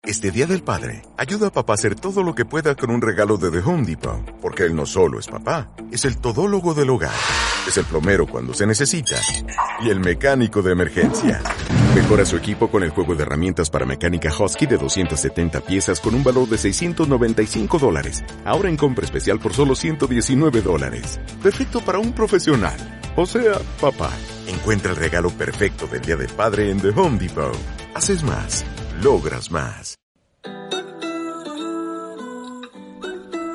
Este Día del Padre, ayuda a papá a hacer todo lo que pueda con un regalo de The Home Depot, porque él no solo es papá, es el todólogo del hogar, es el plomero cuando se necesita y el mecánico de emergencia. Mejora su equipo con el juego de herramientas para mecánica Husky de 270 piezas con un valor de $695. Ahora en compra especial por solo $119. Perfecto para un profesional, o sea, papá. Encuentra el regalo perfecto del Día del Padre en The Home Depot. Haces más, logras más.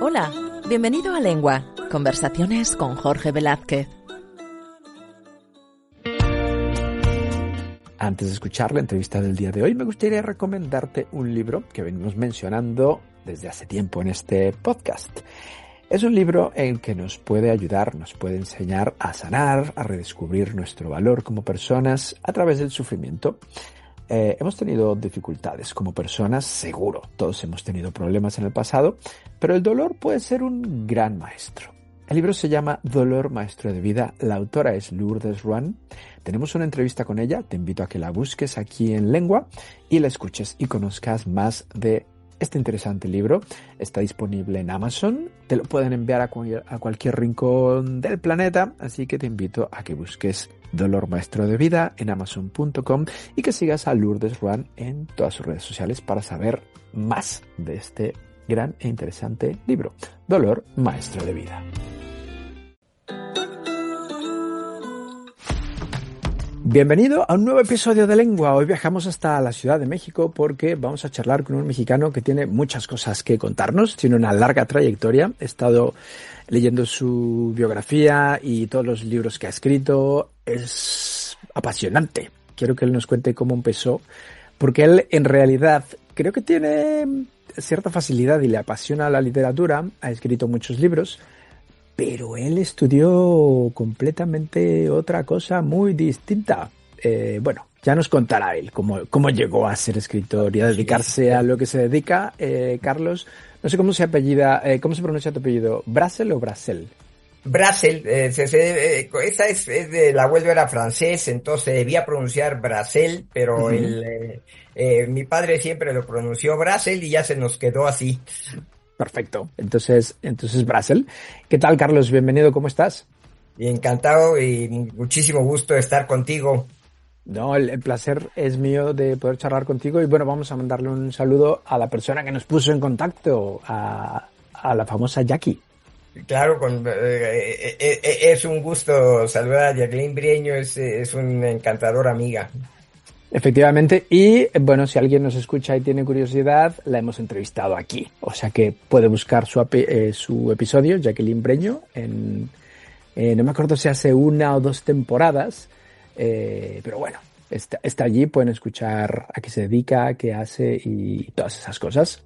Hola, bienvenido a Lengua, conversaciones con Jorge Velázquez. Antes de escuchar la entrevista del día de hoy, me gustaría recomendarte un libro que venimos mencionando desde hace tiempo en este podcast. Es un libro en que nos puede ayudar, nos puede enseñar a sanar, a redescubrir nuestro valor como personas a través del sufrimiento. Hemos tenido dificultades como personas, seguro, todos hemos tenido problemas en el pasado, pero el dolor puede ser un gran maestro. El libro se llama Dolor, Maestro de Vida. La autora es Lourdes Ruán. Tenemos una entrevista con ella. Te invito a que la busques aquí en Lengua y la escuches y conozcas más de este interesante libro. Está disponible en Amazon. Te lo pueden enviar a cualquier rincón del planeta. Así que te invito a que busques Dolor, Maestro de Vida en Amazon.com y que sigas a Lourdes Ruán en todas sus redes sociales para saber más de este gran e interesante libro. Dolor, Maestro de Vida. Bienvenido a un nuevo episodio de Lengua. Hoy viajamos hasta la Ciudad de México porque vamos a charlar con un mexicano que tiene muchas cosas que contarnos. Tiene una larga trayectoria. He estado leyendo su biografía y todos los libros que ha escrito. Es apasionante. Quiero que él nos cuente cómo empezó, porque él en realidad creo que tiene cierta facilidad y le apasiona la literatura. Ha escrito muchos libros, pero él estudió completamente otra cosa muy distinta. Bueno, ya nos contará él cómo llegó a ser escritor y a dedicarse a lo que se dedica. Carlos, no sé cómo se pronuncia tu apellido, ¿Brasel o Brasel? Brasel, esa es de el abuelo era francés, entonces debía pronunciar Brasel, pero mi padre siempre lo pronunció Brasel y ya se nos quedó así. Perfecto, entonces Brasel. ¿Qué tal, Carlos? Bienvenido, ¿cómo estás? Encantado y muchísimo gusto de estar contigo. No, el placer es mío de poder charlar contigo y bueno, vamos a mandarle un saludo a la persona que nos puso en contacto, a la famosa Jackie. Claro, es un gusto saludar a Jacqueline Brieño, es una encantadora amiga. Efectivamente, y bueno, si alguien nos escucha y tiene curiosidad, la hemos entrevistado aquí, o sea que puede buscar su episodio, Jacqueline Breño, no me acuerdo si hace 1 o 2 temporadas, pero bueno, está allí, pueden escuchar a qué se dedica, qué hace y todas esas cosas.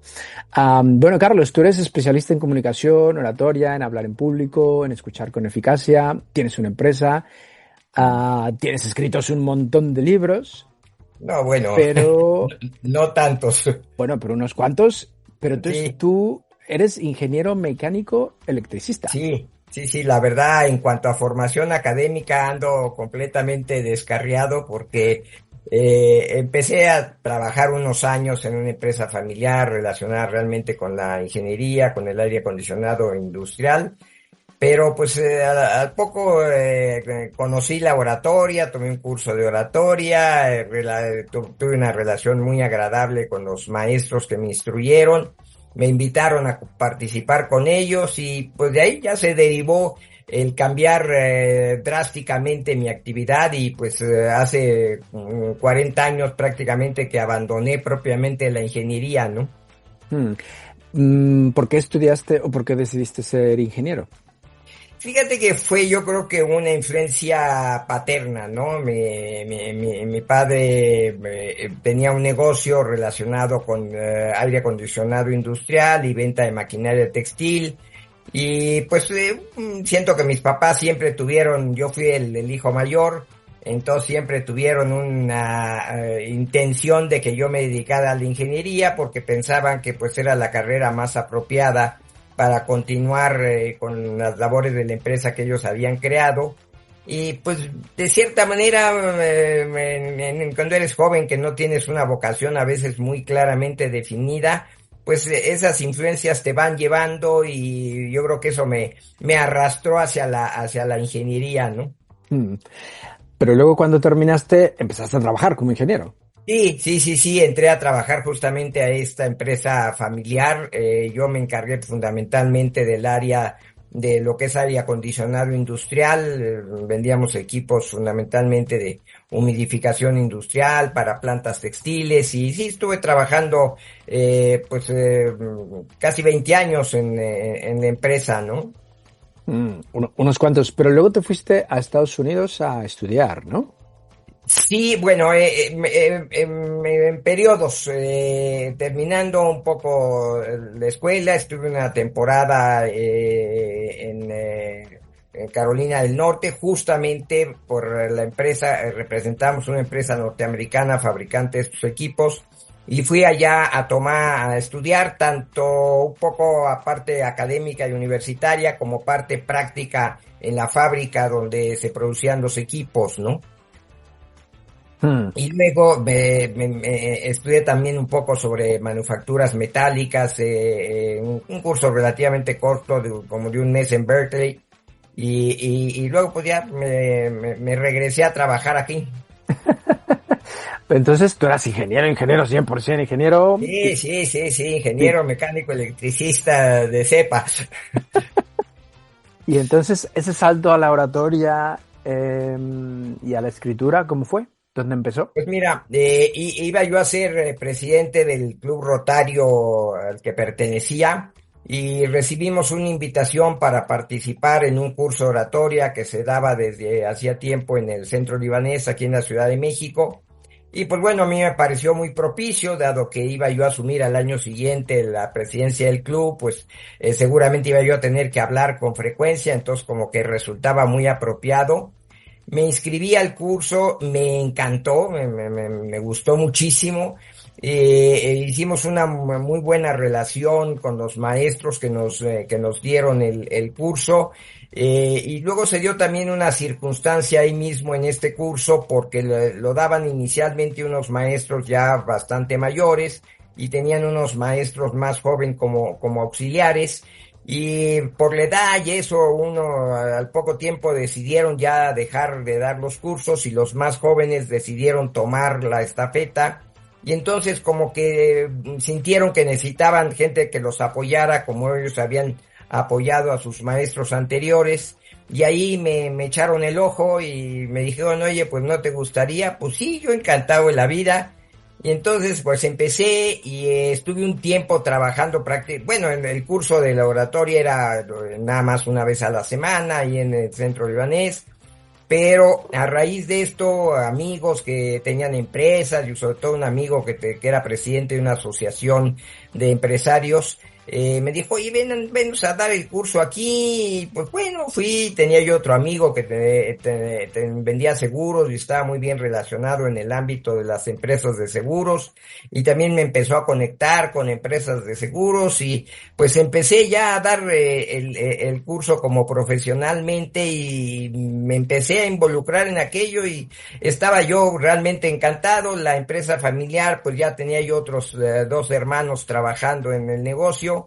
Bueno, Carlos, tú eres especialista en comunicación, oratoria, en hablar en público, en escuchar con eficacia, tienes una empresa, tienes escritos un montón de libros. No, bueno, pero no tantos. Bueno, pero unos cuantos. Pero Sí. tú eres ingeniero mecánico electricista. Sí, la verdad, en cuanto a formación académica ando completamente descarriado porque empecé a trabajar unos años en una empresa familiar relacionada realmente con la ingeniería, con el aire acondicionado industrial. Pero pues al poco conocí la oratoria, tomé un curso de oratoria, tuve una relación muy agradable con los maestros que me instruyeron, me invitaron a participar con ellos y pues de ahí ya se derivó el cambiar drásticamente mi actividad y pues hace 40 años prácticamente que abandoné propiamente la ingeniería, ¿no? ¿Por qué estudiaste o por qué decidiste ser ingeniero? Fíjate que fue yo creo que una influencia paterna, ¿no? Mi padre tenía un negocio relacionado con aire acondicionado industrial y venta de maquinaria textil y pues siento que mis papás siempre tuvieron, yo fui el hijo mayor, entonces siempre tuvieron una intención de que yo me dedicara a la ingeniería porque pensaban que pues era la carrera más apropiada para continuar con las labores de la empresa que ellos habían creado. Y pues de cierta manera, cuando eres joven que no tienes una vocación a veces muy claramente definida, pues esas influencias te van llevando y yo creo que eso me arrastró hacia la ingeniería, ¿no? Pero luego cuando terminaste, empezaste a trabajar como ingeniero. Sí, entré a trabajar justamente a esta empresa familiar. Yo me encargué fundamentalmente del área de lo que es aire acondicionado industrial. Vendíamos equipos fundamentalmente de humidificación industrial para plantas textiles y sí estuve trabajando casi 20 años en la empresa, ¿no? Unos cuantos, pero luego te fuiste a Estados Unidos a estudiar, ¿no? Sí, bueno, en periodos, terminando un poco la escuela, estuve una temporada en Carolina del Norte, justamente por la empresa, representamos una empresa norteamericana fabricante de estos equipos, y fui allá a estudiar tanto un poco a parte académica y universitaria como parte práctica en la fábrica donde se producían los equipos, ¿no? Y luego estudié también un poco sobre manufacturas metálicas, un curso relativamente corto, como de un mes en Berkeley, y luego pues ya me regresé a trabajar aquí. Entonces tú eras ingeniero 100% ingeniero. Sí, ingeniero mecánico electricista de cepa. Y entonces ese salto a la oratoria y a la escritura, ¿cómo fue? ¿Dónde empezó? Pues mira, iba yo a ser presidente del club rotario al que pertenecía y recibimos una invitación para participar en un curso de oratoria que se daba desde hacía tiempo en el centro libanés aquí en la Ciudad de México. Y pues bueno, a mí me pareció muy propicio, dado que iba yo a asumir al año siguiente la presidencia del club, pues seguramente iba yo a tener que hablar con frecuencia, entonces como que resultaba muy apropiado. Me inscribí al curso, me encantó, me gustó muchísimo. Hicimos una muy buena relación con los maestros que nos dieron el curso. Y luego se dio también una circunstancia ahí mismo en este curso porque lo daban inicialmente unos maestros ya bastante mayores y tenían unos maestros más jóvenes como auxiliares. Y por la edad y eso, al poco tiempo decidieron ya dejar de dar los cursos y los más jóvenes decidieron tomar la estafeta. Y entonces como que sintieron que necesitaban gente que los apoyara como ellos habían apoyado a sus maestros anteriores. Y ahí me echaron el ojo y me dijeron, oye, pues ¿no te gustaría? Pues sí, yo encantado de la vida. Y entonces pues empecé y estuve un tiempo trabajando bueno, en el curso de la oratoria era nada más una vez a la semana y en el centro libanés, pero a raíz de esto amigos que tenían empresas y sobre todo un amigo que era presidente de una asociación de empresarios me dijo, oye, venos a dar el curso aquí. Y pues bueno, fui, tenía yo otro amigo que vendía seguros y estaba muy bien relacionado en el ámbito de las empresas de seguros y también me empezó a conectar con empresas de seguros y pues empecé ya a dar el curso como profesionalmente y me empecé a involucrar en aquello y estaba yo realmente encantado. La empresa familiar, pues ya tenía yo otros 2 hermanos trabajando en el negocio.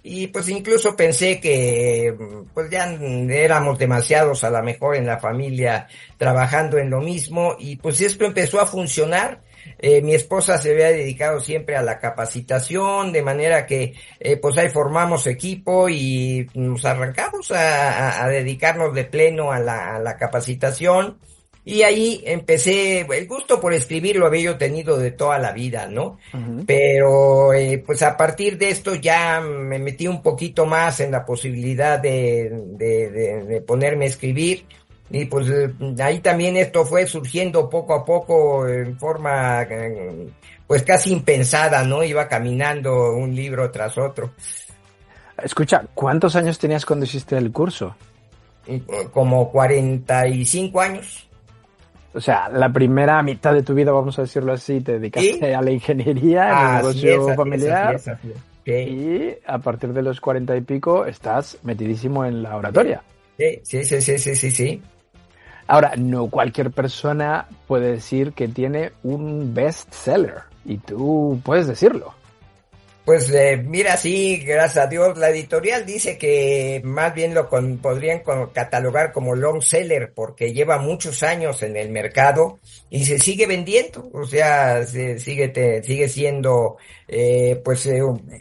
Y pues incluso pensé que pues ya éramos demasiados a lo mejor en la familia trabajando en lo mismo y pues esto empezó a funcionar. Mi esposa se había dedicado siempre a la capacitación, de manera que pues ahí formamos equipo y nos arrancamos a dedicarnos de pleno a la capacitación. Y ahí empecé, el gusto por escribir lo había yo tenido de toda la vida, ¿no? Uh-huh. Pero pues a partir de esto ya me metí un poquito más en la posibilidad de ponerme a escribir. Y pues ahí también esto fue surgiendo poco a poco en forma pues casi impensada, ¿no? Iba caminando un libro tras otro. Escucha, ¿cuántos años tenías cuando hiciste el curso? Como 45 años. O sea, la primera mitad de tu vida, vamos a decirlo así, te dedicaste a la ingeniería, en el negocio familiar. Así es. Y a partir de los 40 y pico estás metidísimo en la oratoria. Sí. Ahora, no cualquier persona puede decir que tiene un bestseller y tú puedes decirlo. Pues mira, sí, gracias a Dios. La editorial dice que más bien podrían catalogar como long seller porque lleva muchos años en el mercado y se sigue vendiendo. O sea, sigue siendo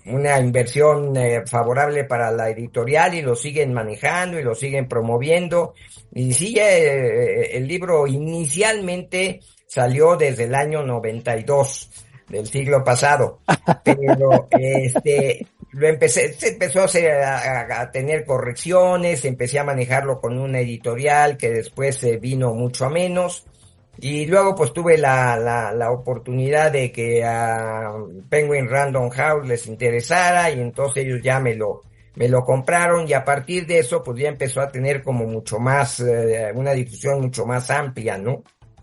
una inversión favorable para la editorial y lo siguen manejando y lo siguen promoviendo. Y sí, ya, el libro inicialmente salió desde el año 92 del siglo pasado, pero se empezó a tener correcciones, empecé a manejarlo con una editorial que después vino mucho a menos, y luego pues tuve la oportunidad de que a Penguin Random House les interesara, y entonces ellos ya me lo compraron, y a partir de eso pues ya empezó a tener como mucho más, una difusión mucho más amplia, ¿no?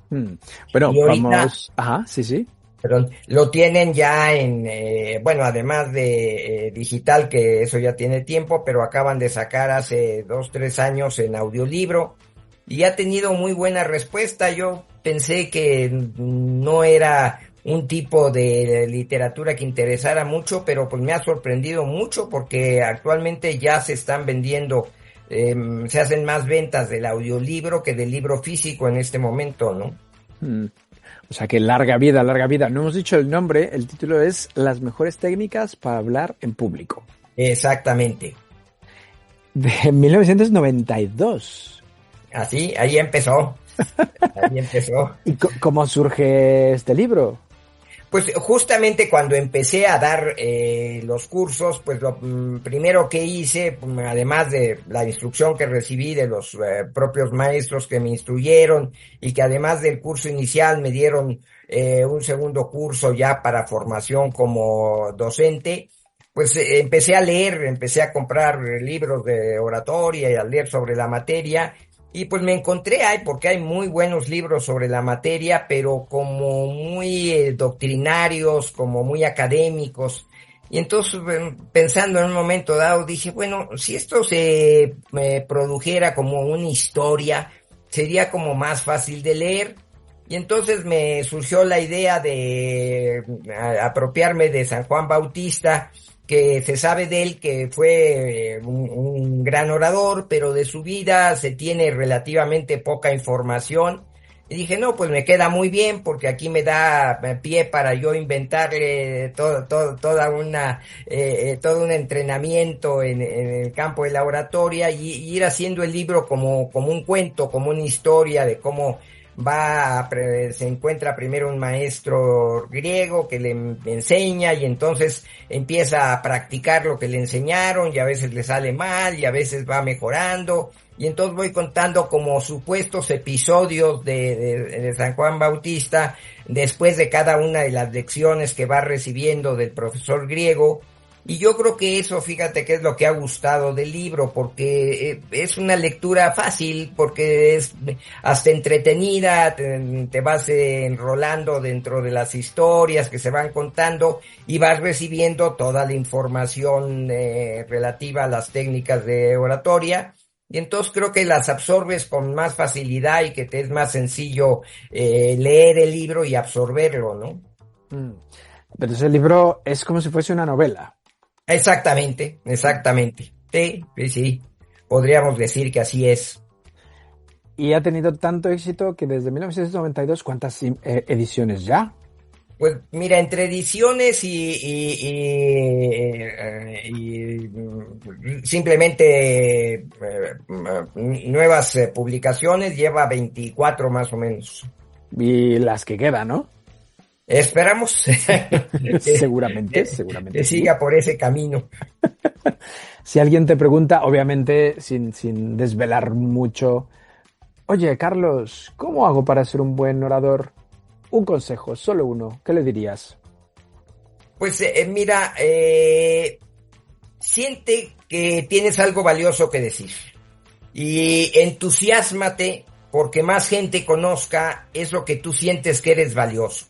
Bueno, y ahorita, vamos... Ajá, sí. Perdón, lo tienen ya además de digital, que eso ya tiene tiempo, pero acaban de sacar hace 2-3 años en audiolibro y ha tenido muy buena respuesta. Yo pensé que no era un tipo de literatura que interesara mucho, pero pues me ha sorprendido mucho porque actualmente ya se están vendiendo, se hacen más ventas del audiolibro que del libro físico en este momento, ¿no? O sea que larga vida, larga vida. No hemos dicho el nombre, el título es Las mejores técnicas para hablar en público. Exactamente. De 1992. Así, ahí empezó. Ahí empezó. ¿Y cómo surge este libro? Pues justamente cuando empecé a dar los cursos, pues lo primero que hice, además de la instrucción que recibí de los propios maestros que me instruyeron y que además del curso inicial me dieron un segundo curso ya para formación como docente, pues empecé a leer, empecé a comprar libros de oratoria y a leer sobre la materia. Y pues me encontré porque hay muy buenos libros sobre la materia, pero como muy doctrinarios, como muy académicos. Y entonces, pensando en un momento dado, dije, bueno, si esto se produjera como una historia, sería como más fácil de leer. Y entonces me surgió la idea de apropiarme de San Juan Bautista, que se sabe de él que fue un gran orador, pero de su vida se tiene relativamente poca información. Y dije, no, pues me queda muy bien porque aquí me da pie para yo inventarle todo un entrenamiento en el campo de la oratoria y ir haciendo el libro como un cuento, como una historia de cómo se encuentra primero un maestro griego que le enseña y entonces empieza a practicar lo que le enseñaron y a veces le sale mal y a veces va mejorando y entonces voy contando como supuestos episodios de San Juan Bautista después de cada una de las lecciones que va recibiendo del profesor griego. Y yo creo que eso, fíjate que es lo que ha gustado del libro, porque es una lectura fácil, porque es hasta entretenida, te vas enrolando dentro de las historias que se van contando y vas recibiendo toda la información relativa a las técnicas de oratoria. Y entonces creo que las absorbes con más facilidad y que te es más sencillo leer el libro y absorberlo, ¿no? Entonces el libro es como si fuese una novela. Exactamente. Sí, podríamos decir que así es. Y ha tenido tanto éxito que desde 1992, ¿cuántas ediciones ya? Pues mira, entre ediciones y simplemente nuevas publicaciones, lleva 24 más o menos. Y las que quedan, ¿no? Esperamos. Seguramente que siga por ese camino. Si alguien te pregunta, obviamente sin desvelar mucho, oye, Carlos, ¿cómo hago para ser un buen orador? Un consejo, solo uno, ¿qué le dirías? Pues mira, siente que tienes algo valioso que decir y entusiásmate porque más gente conozca eso que tú sientes que eres valioso.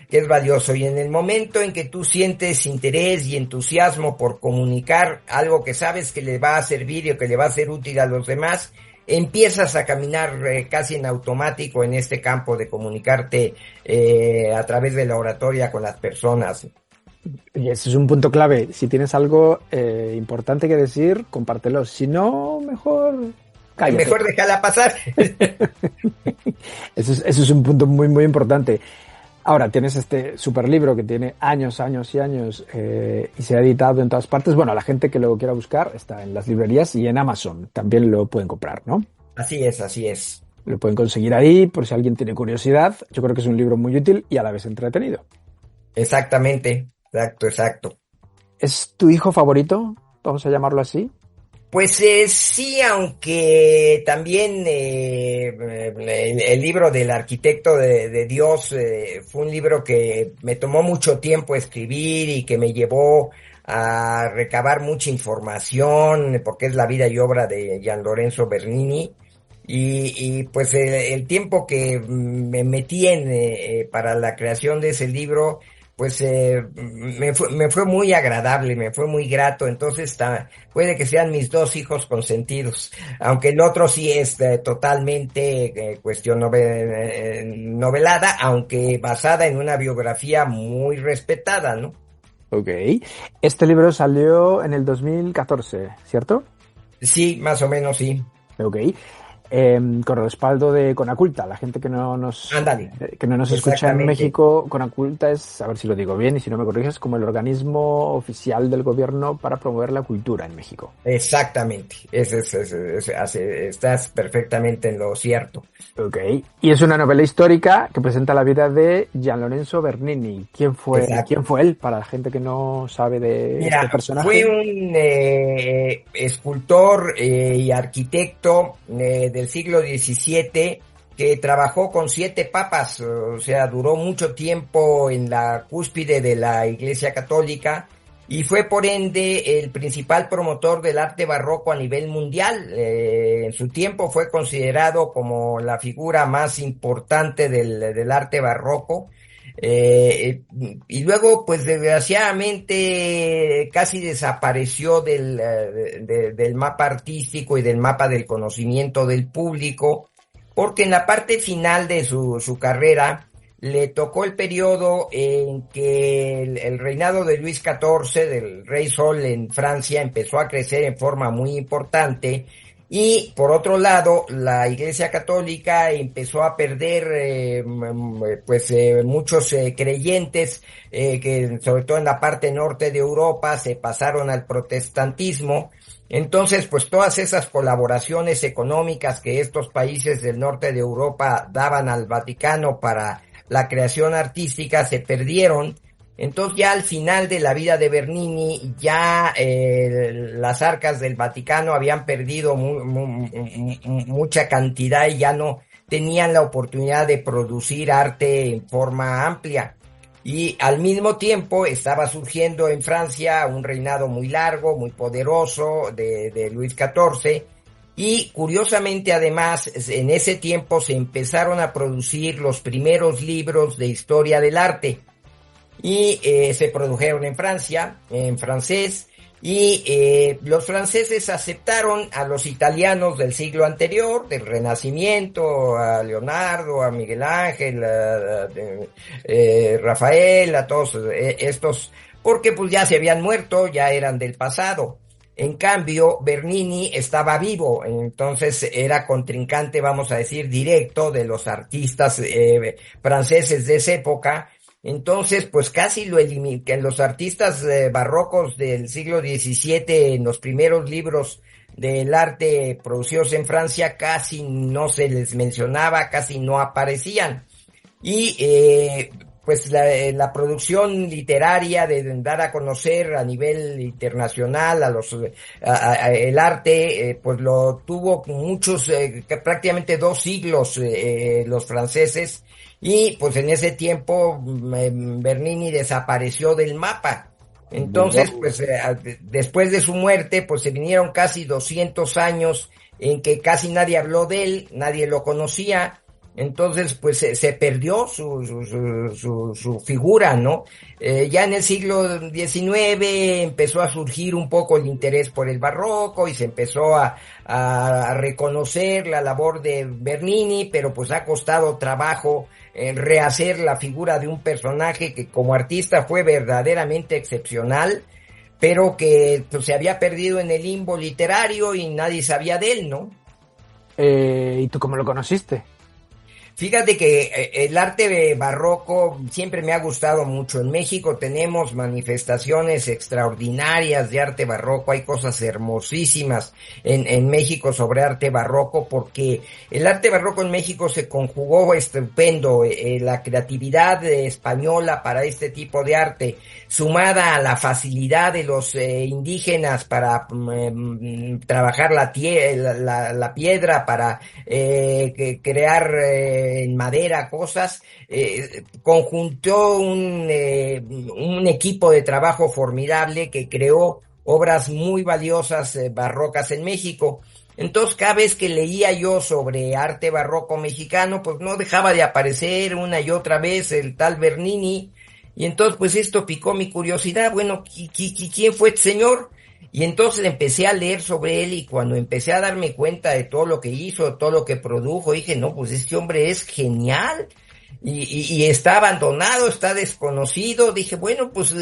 Que es valioso, y en el momento en que tú sientes interés y entusiasmo por comunicar algo que sabes que le va a servir y que le va a ser útil a los demás, empiezas a caminar casi en automático en este campo de comunicarte a través de la oratoria con las personas. Y ese es un punto clave. Si tienes algo importante que decir, compártelo. Si no, mejor cállate. Mejor déjala pasar. Eso es un punto muy, muy importante. Ahora, tienes este super libro que tiene años y años y se ha editado en todas partes. Bueno, la gente que lo quiera buscar está en las librerías y en Amazon. También lo pueden comprar, ¿no? Así es, así es. Lo pueden conseguir ahí por si alguien tiene curiosidad. Yo creo que es un libro muy útil y a la vez entretenido. Exactamente, exacto. ¿Es tu hijo favorito? Vamos a llamarlo así. Pues sí, aunque también el libro del arquitecto de Dios fue un libro que me tomó mucho tiempo escribir y que me llevó a recabar mucha información, porque es la vida y obra de Gian Lorenzo Bernini, y pues el tiempo que me metí para la creación de ese libro, pues me fue muy agradable, me fue muy grato. Entonces puede que sean mis dos hijos consentidos, aunque el otro sí es totalmente cuestión novelada, aunque basada en una biografía muy respetada, ¿no? Ok. Este libro salió en el 2014, ¿cierto? Sí, más o menos sí. Ok. Con respaldo de Conaculta. La gente que no nos escucha en México, Conaculta es, a ver si lo digo bien y si no me corriges, como el organismo oficial del gobierno para promover la cultura en México. Exactamente, estás perfectamente en lo cierto. Ok, y es una novela histórica que presenta la vida de Gian Lorenzo Bernini. ¿Quién fue él, para la gente que no sabe de este personaje? Fue un escultor y arquitecto del siglo XVII que trabajó con 7 papas, o sea, duró mucho tiempo en la cúspide de la Iglesia Católica y fue por ende el principal promotor del arte barroco a nivel mundial. En su tiempo fue considerado como la figura más importante del arte barroco. Y luego, pues desgraciadamente casi desapareció del mapa artístico y del mapa del conocimiento del público, porque en la parte final de su carrera le tocó el periodo en que el reinado de Luis XIV, del Rey Sol en Francia, empezó a crecer en forma muy importante. Y por otro lado, la Iglesia Católica empezó a perder muchos creyentes que sobre todo en la parte norte de Europa se pasaron al protestantismo. Entonces, pues todas esas colaboraciones económicas que estos países del norte de Europa daban al Vaticano para la creación artística se perdieron. Entonces ya al final de la vida de Bernini, ya las arcas del Vaticano habían perdido mucha cantidad y ya no tenían la oportunidad de producir arte en forma amplia. Y al mismo tiempo estaba surgiendo en Francia un reinado muy largo, muy poderoso de Luis XIV. Y curiosamente además en ese tiempo se empezaron a producir los primeros libros de historia del arte. Y se produjeron en Francia, en francés, y los franceses aceptaron a los italianos del siglo anterior, del Renacimiento, a Leonardo, a Miguel Ángel, a Rafael, a todos estos, porque pues ya se habían muerto, ya eran del pasado. En cambio, Bernini estaba vivo, entonces era contrincante, vamos a decir, directo de los artistas franceses de esa época. Entonces, pues casi lo eliminan, que los artistas barrocos del siglo XVII, en los primeros libros del arte producidos en Francia, casi no se les mencionaba, casi no aparecían. Y pues la producción literaria de dar a conocer a nivel internacional el arte, pues lo tuvo muchos, prácticamente 2 siglos los franceses. Y pues en ese tiempo Bernini desapareció del mapa. Entonces, pues después de su muerte, pues se vinieron casi 200 años en que casi nadie habló de él, nadie lo conocía. Entonces, pues se perdió su figura, ¿no? Ya en el siglo XIX empezó a surgir un poco el interés por el barroco y se empezó a reconocer la labor de Bernini, pero pues ha costado trabajo rehacer la figura de un personaje que como artista fue verdaderamente excepcional, pero que pues, se había perdido en el limbo literario y nadie sabía de él, ¿no? ¿Y tú cómo lo conociste? Fíjate que el arte barroco siempre me ha gustado mucho. En México tenemos manifestaciones extraordinarias de arte barroco, hay cosas hermosísimas en México sobre arte barroco, porque el arte barroco en México se conjugó estupendo, la creatividad española para este tipo de arte, sumada a la facilidad de los indígenas para trabajar la piedra, para crear en madera cosas, conjuntó un equipo de trabajo formidable que creó obras muy valiosas barrocas en México. Entonces, cada vez que leía yo sobre arte barroco mexicano, pues no dejaba de aparecer una y otra vez el tal Bernini, y entonces pues esto picó mi curiosidad. Bueno, ¿quién fue este señor? Y entonces empecé a leer sobre él, y cuando empecé a darme cuenta de todo lo que hizo, todo lo que produjo, dije, no, pues este hombre es genial y está abandonado, está desconocido. Dije, bueno, pues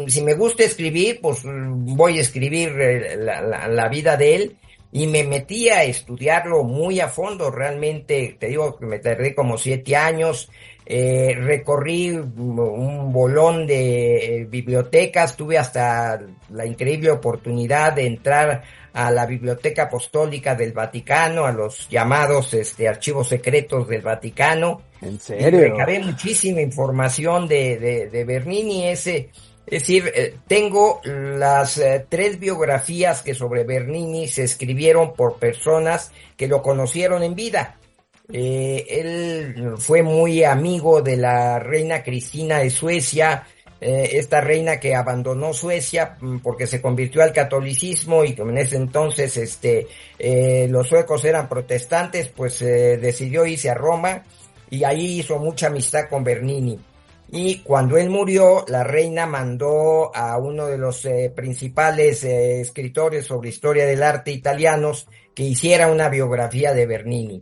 si me gusta escribir, pues voy a escribir la vida de él, y me metí a estudiarlo muy a fondo. Realmente, te digo que me tardé como 7 años. Recorrí un bolón de bibliotecas, tuve hasta la increíble oportunidad de entrar a la Biblioteca Apostólica del Vaticano, a los llamados archivos secretos del Vaticano. ¿En serio? Y recabé muchísima información de Bernini. Es decir, tengo las 3 biografías que sobre Bernini se escribieron por personas que lo conocieron en vida. Él fue muy amigo de la reina Cristina de Suecia, esta reina que abandonó Suecia porque se convirtió al catolicismo, y como en ese entonces los suecos eran protestantes, pues decidió irse a Roma, y ahí hizo mucha amistad con Bernini. Y cuando él murió, la reina mandó a uno de los principales escritores sobre historia del arte italianos que hiciera una biografía de Bernini.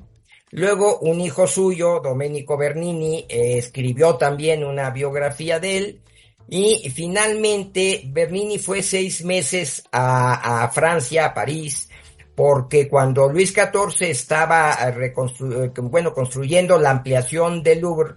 Luego, un hijo suyo, Domenico Bernini, escribió también una biografía de él, y finalmente Bernini fue 6 meses a Francia, a París, porque cuando Luis XIV estaba construyendo la ampliación del Louvre,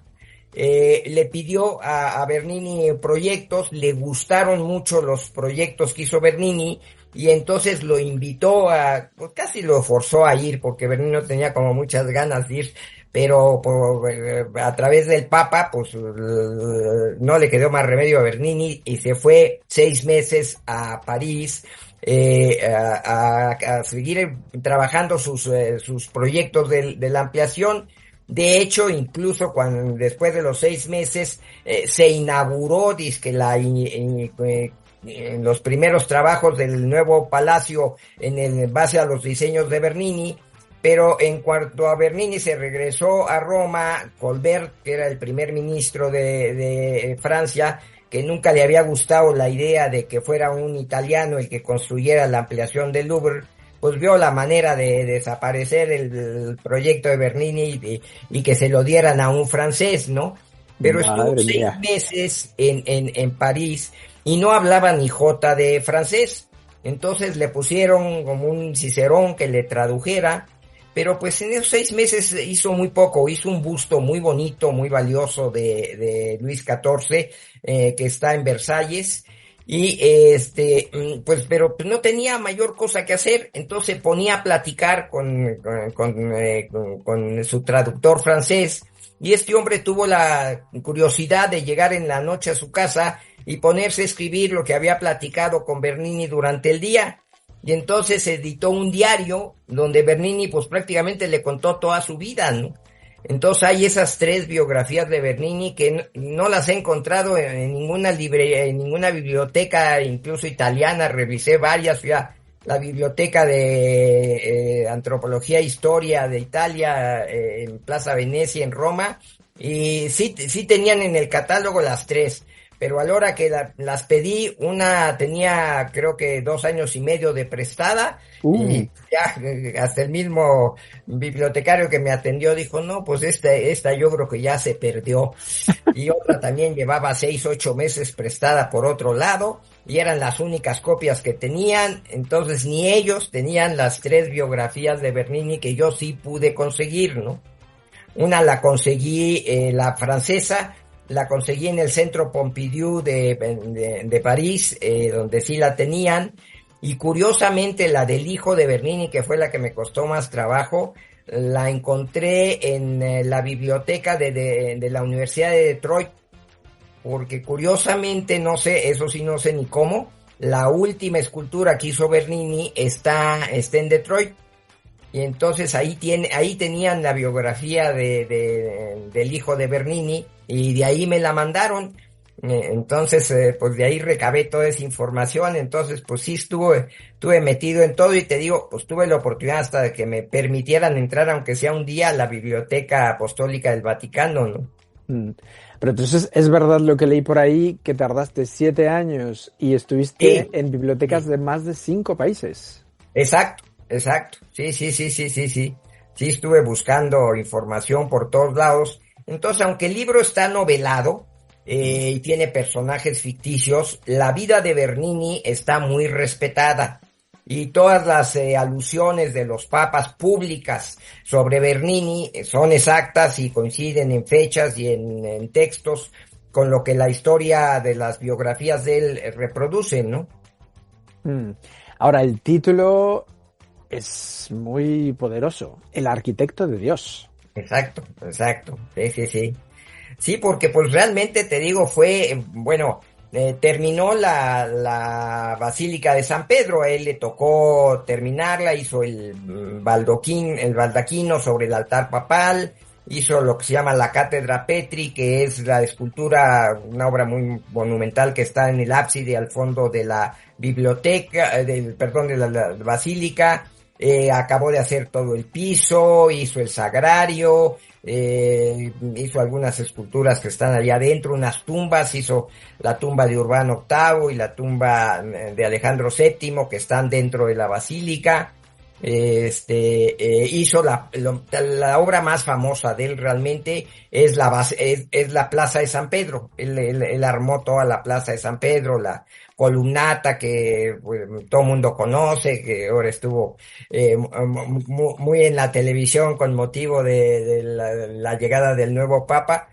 le pidió a Bernini proyectos, le gustaron mucho los proyectos que hizo Bernini, y entonces lo invitó pues casi lo forzó a ir, porque Bernini no tenía como muchas ganas de ir, pero a través del Papa, pues no le quedó más remedio a Bernini, y se fue 6 meses a París, a seguir trabajando sus proyectos de la ampliación. De hecho, incluso después de los 6 meses, se inauguró, en los primeros trabajos del nuevo palacio en base a los diseños de Bernini. Pero en cuanto a Bernini, se regresó a Roma. Colbert, que era el primer ministro de Francia, que nunca le había gustado la idea de que fuera un italiano el que construyera la ampliación del Louvre, pues vio la manera de desaparecer el proyecto de Bernini y que se lo dieran a un francés, ¿no? Pero estuvo 6 meses en París y no hablaba ni jota de francés. Entonces le pusieron como un cicerón que le tradujera, pero pues en esos 6 meses hizo muy poco. Hizo un busto muy bonito, muy valioso de Luis XIV, que está en Versalles. Y pero no tenía mayor cosa que hacer, entonces se ponía a platicar con su traductor francés, y este hombre tuvo la curiosidad de llegar en la noche a su casa y ponerse a escribir lo que había platicado con Bernini durante el día. Y entonces editó un diario donde Bernini pues prácticamente le contó toda su vida, ¿no? Entonces hay esas 3 biografías de Bernini que no las he encontrado en ninguna librería, en ninguna biblioteca, incluso italiana. Revisé varias, fui a la Biblioteca de Antropología e Historia de Italia en Plaza Venecia, en Roma, y sí tenían en el catálogo las tres, pero a la hora que las pedí, una tenía creo que 2 años y medio de prestada, y ya hasta el mismo bibliotecario que me atendió dijo, no, pues esta yo creo que ya se perdió, y otra también llevaba 6, 8 meses prestada por otro lado, y eran las únicas copias que tenían, entonces ni ellos tenían las 3 biografías de Bernini que yo sí pude conseguir, ¿no? Una la conseguí, la francesa, la conseguí en el Centro Pompidou de París, donde sí la tenían, y curiosamente la del hijo de Bernini, que fue la que me costó más trabajo, la encontré en la biblioteca de la Universidad de Detroit, porque curiosamente, no sé, eso sí no sé ni cómo, la última escultura que hizo Bernini está en Detroit. Y entonces ahí tenían la biografía del hijo de Bernini, y de ahí me la mandaron. Entonces, pues de ahí recabé toda esa información. Entonces, pues sí estuve metido en todo, y te digo, pues tuve la oportunidad hasta de que me permitieran entrar, aunque sea un día, a la Biblioteca Apostólica del Vaticano, ¿no? Pero entonces, ¿es verdad lo que leí por ahí, que tardaste 7 años y estuviste en bibliotecas de más de 5 países? Exacto. Sí. Sí, estuve buscando información por todos lados. Entonces, aunque el libro está novelado y tiene personajes ficticios, la vida de Bernini está muy respetada. Y todas las alusiones de los papas públicas sobre Bernini son exactas y coinciden en fechas y en textos con lo que la historia de las biografías de él reproducen, ¿no? Ahora, el título es muy poderoso. El arquitecto de Dios. Exacto. Sí. Sí, porque pues realmente te digo, fue, bueno, terminó la Basílica de San Pedro, a él le tocó terminarla, hizo el baldaquino sobre el altar papal, hizo lo que se llama la Cátedra Petri, que es la escultura, una obra muy monumental que está en el ábside al fondo de la biblioteca, de la basílica. Acabó de hacer todo el piso, hizo el sagrario, hizo algunas esculturas que están allá adentro, unas tumbas, hizo la tumba de Urbano VIII y la tumba de Alejandro VII, que están dentro de la basílica. Hizo la obra más famosa de él realmente es la Plaza de San Pedro. Él armó toda la Plaza de San Pedro, la columnata que pues, todo el mundo conoce, que ahora estuvo muy en la televisión con motivo de la llegada del nuevo Papa.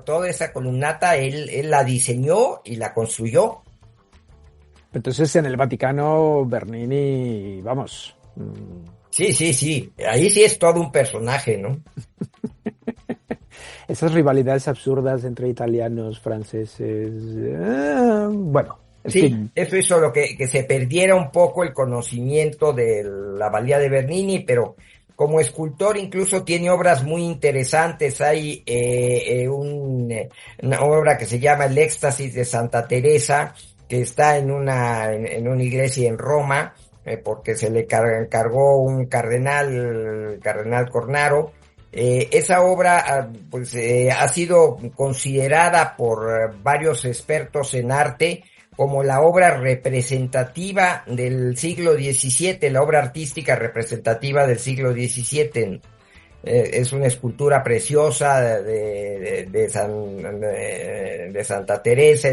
Toda esa columnata él la diseñó y la construyó. Entonces, en el Vaticano, Bernini, vamos. Sí. Ahí sí es todo un personaje, ¿no? Esas rivalidades absurdas entre italianos, franceses, bueno. Sí, fin. eso hizo lo que se perdiera un poco el conocimiento de la valía de Bernini, pero como escultor incluso tiene obras muy interesantes. Hay una obra que se llama El Éxtasis de Santa Teresa, que está en una iglesia en Roma, porque se le encargó un cardenal, el cardenal Cornaro. Esa obra pues ha sido considerada por varios expertos en arte como la obra representativa del siglo XVII, la obra artística representativa del siglo XVII. Es una escultura preciosa de Santa Teresa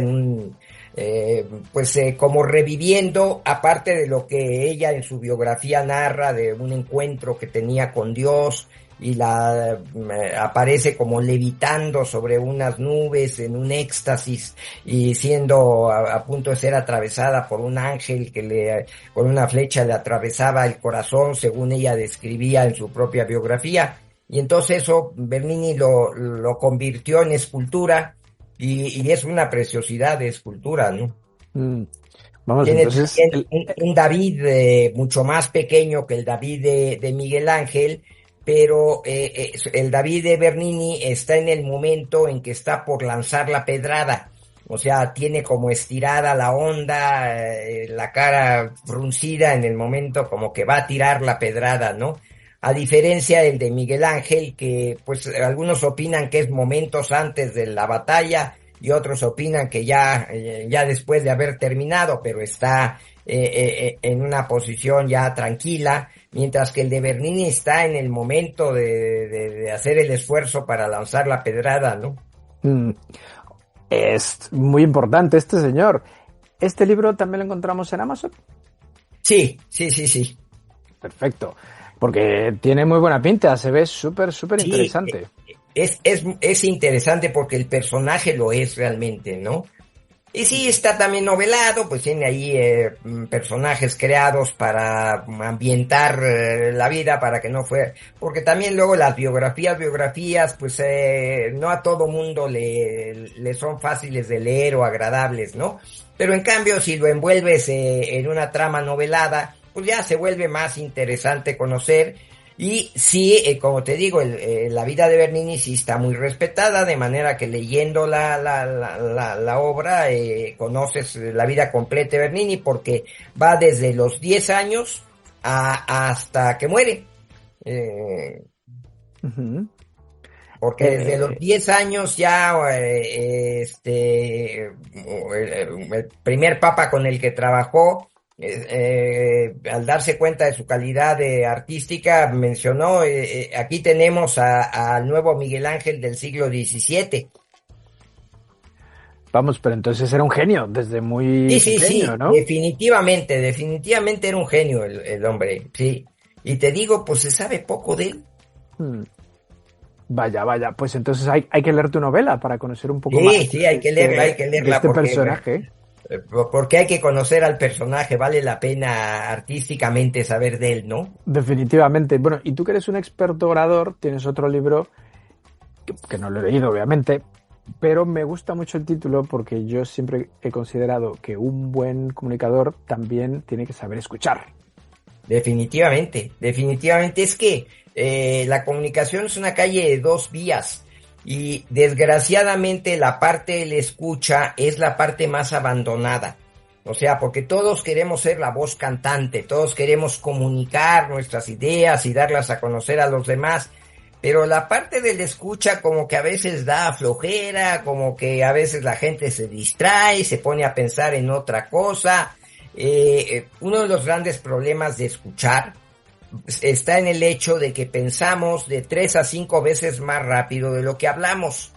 como reviviendo, aparte de lo que ella en su biografía narra de un encuentro que tenía con Dios, y aparece como levitando sobre unas nubes en un éxtasis y siendo a punto de ser atravesada por un ángel que con una flecha le atravesaba el corazón, según ella describía en su propia biografía. Y entonces eso Bernini lo convirtió en escultura, y es una preciosidad de escultura, ¿no? Vamos, Tiene entonces un David mucho más pequeño que el David de Miguel Ángel, pero el David de Bernini está en el momento en que está por lanzar la pedrada. O sea, tiene como estirada la onda, la cara fruncida en el momento como que va a tirar la pedrada, ¿no? A diferencia del de Miguel Ángel, que pues algunos opinan que es momentos antes de la batalla y otros opinan que ya después de haber terminado, pero está en una posición ya tranquila, mientras que el de Bernini está en el momento de hacer el esfuerzo para lanzar la pedrada, ¿no? Es muy importante este señor. ¿Este libro también lo encontramos en Amazon? Sí. Perfecto. Porque tiene muy buena pinta, se ve súper interesante. Es interesante porque el personaje lo es realmente, ¿no? Y sí, está también novelado, pues tiene ahí personajes creados para ambientar la vida, para que no fuera... Porque también luego las biografías, pues no a todo mundo le son fáciles de leer o agradables, ¿no? Pero en cambio, si lo envuelves en una trama novelada, pues ya se vuelve más interesante conocer. Y sí, como te digo, la vida de Bernini sí está muy respetada, de manera que leyendo la obra conoces la vida completa de Bernini, porque va desde los 10 años hasta que muere. Porque desde los 10 años ya el primer papa con el que trabajó, al darse cuenta de su calidad artística, mencionó, aquí tenemos al nuevo Miguel Ángel del siglo XVII. Vamos, pero entonces era un genio desde muy pequeño, ¿no? Definitivamente era un genio el hombre, sí. Y te digo, pues se sabe poco de él. Vaya, pues entonces hay que leer tu novela para conocer un poco más. Sí, hay que leerla de este personaje. Porque hay que conocer al personaje, vale la pena artísticamente saber de él, ¿no? Definitivamente. Bueno, y tú que eres un experto orador, tienes otro libro que no lo he leído, obviamente, pero me gusta mucho el título porque yo siempre he considerado que un buen comunicador también tiene que saber escuchar. Definitivamente es que la comunicación es una calle de dos vías. Y desgraciadamente la parte de la escucha es la parte más abandonada. O sea, porque todos queremos ser la voz cantante, todos queremos comunicar nuestras ideas y darlas a conocer a los demás. Pero la parte de la escucha como que a veces da flojera, como que a veces la gente se distrae, se pone a pensar en otra cosa. Uno de los grandes problemas de escuchar está en el hecho de que pensamos de 3 a 5 veces más rápido de lo que hablamos.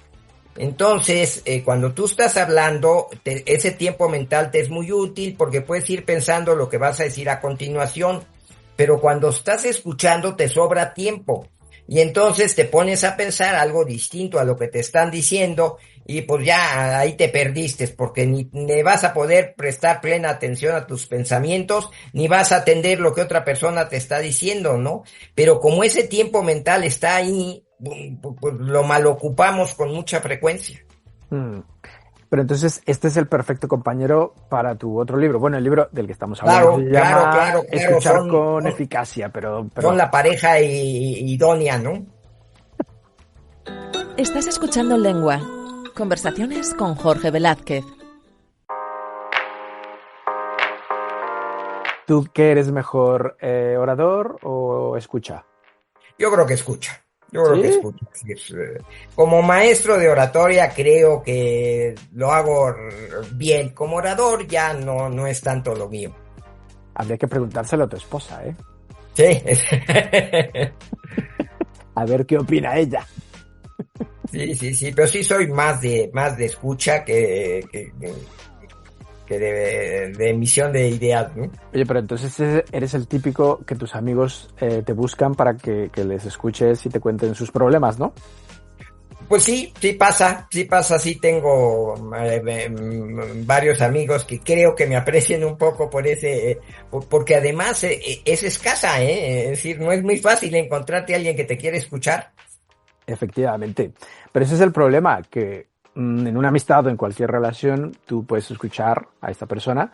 Entonces, cuando tú estás hablando, ese tiempo mental te es muy útil porque puedes ir pensando lo que vas a decir a continuación. Pero cuando estás escuchando te sobra tiempo. Y entonces te pones a pensar algo distinto a lo que te están diciendo y pues ya ahí te perdiste porque ni vas a poder prestar plena atención a tus pensamientos ni vas a atender lo que otra persona te está diciendo, ¿no? Pero como ese tiempo mental está ahí, pues lo malocupamos con mucha frecuencia. Pero entonces este es el perfecto compañero para tu otro libro. Bueno, el libro del que estamos hablando claro. Escuchar con eficacia, pero... Son la pareja idónea, ¿no? Estás escuchando Lengua. Conversaciones con Jorge Velázquez. ¿Tú qué eres mejor, orador o escucha? Yo creo que escucha. Que escucho. Como maestro de oratoria creo que lo hago bien. Como orador ya no es tanto lo mío. Habría que preguntárselo a tu esposa, ¿eh? Sí. A ver qué opina ella. Sí, pero sí soy más de escucha que de emisión de ideas, ¿no? Oye, pero entonces eres el típico que tus amigos te buscan para que les escuches y te cuenten sus problemas, ¿no? Pues sí pasa, sí tengo varios amigos que creo que me aprecian un poco por porque además es escasa, es decir, no es muy fácil encontrarte a alguien que te quiere escuchar. Efectivamente, pero ese es el problema, que en una amistad o en cualquier relación tú puedes escuchar a esta persona,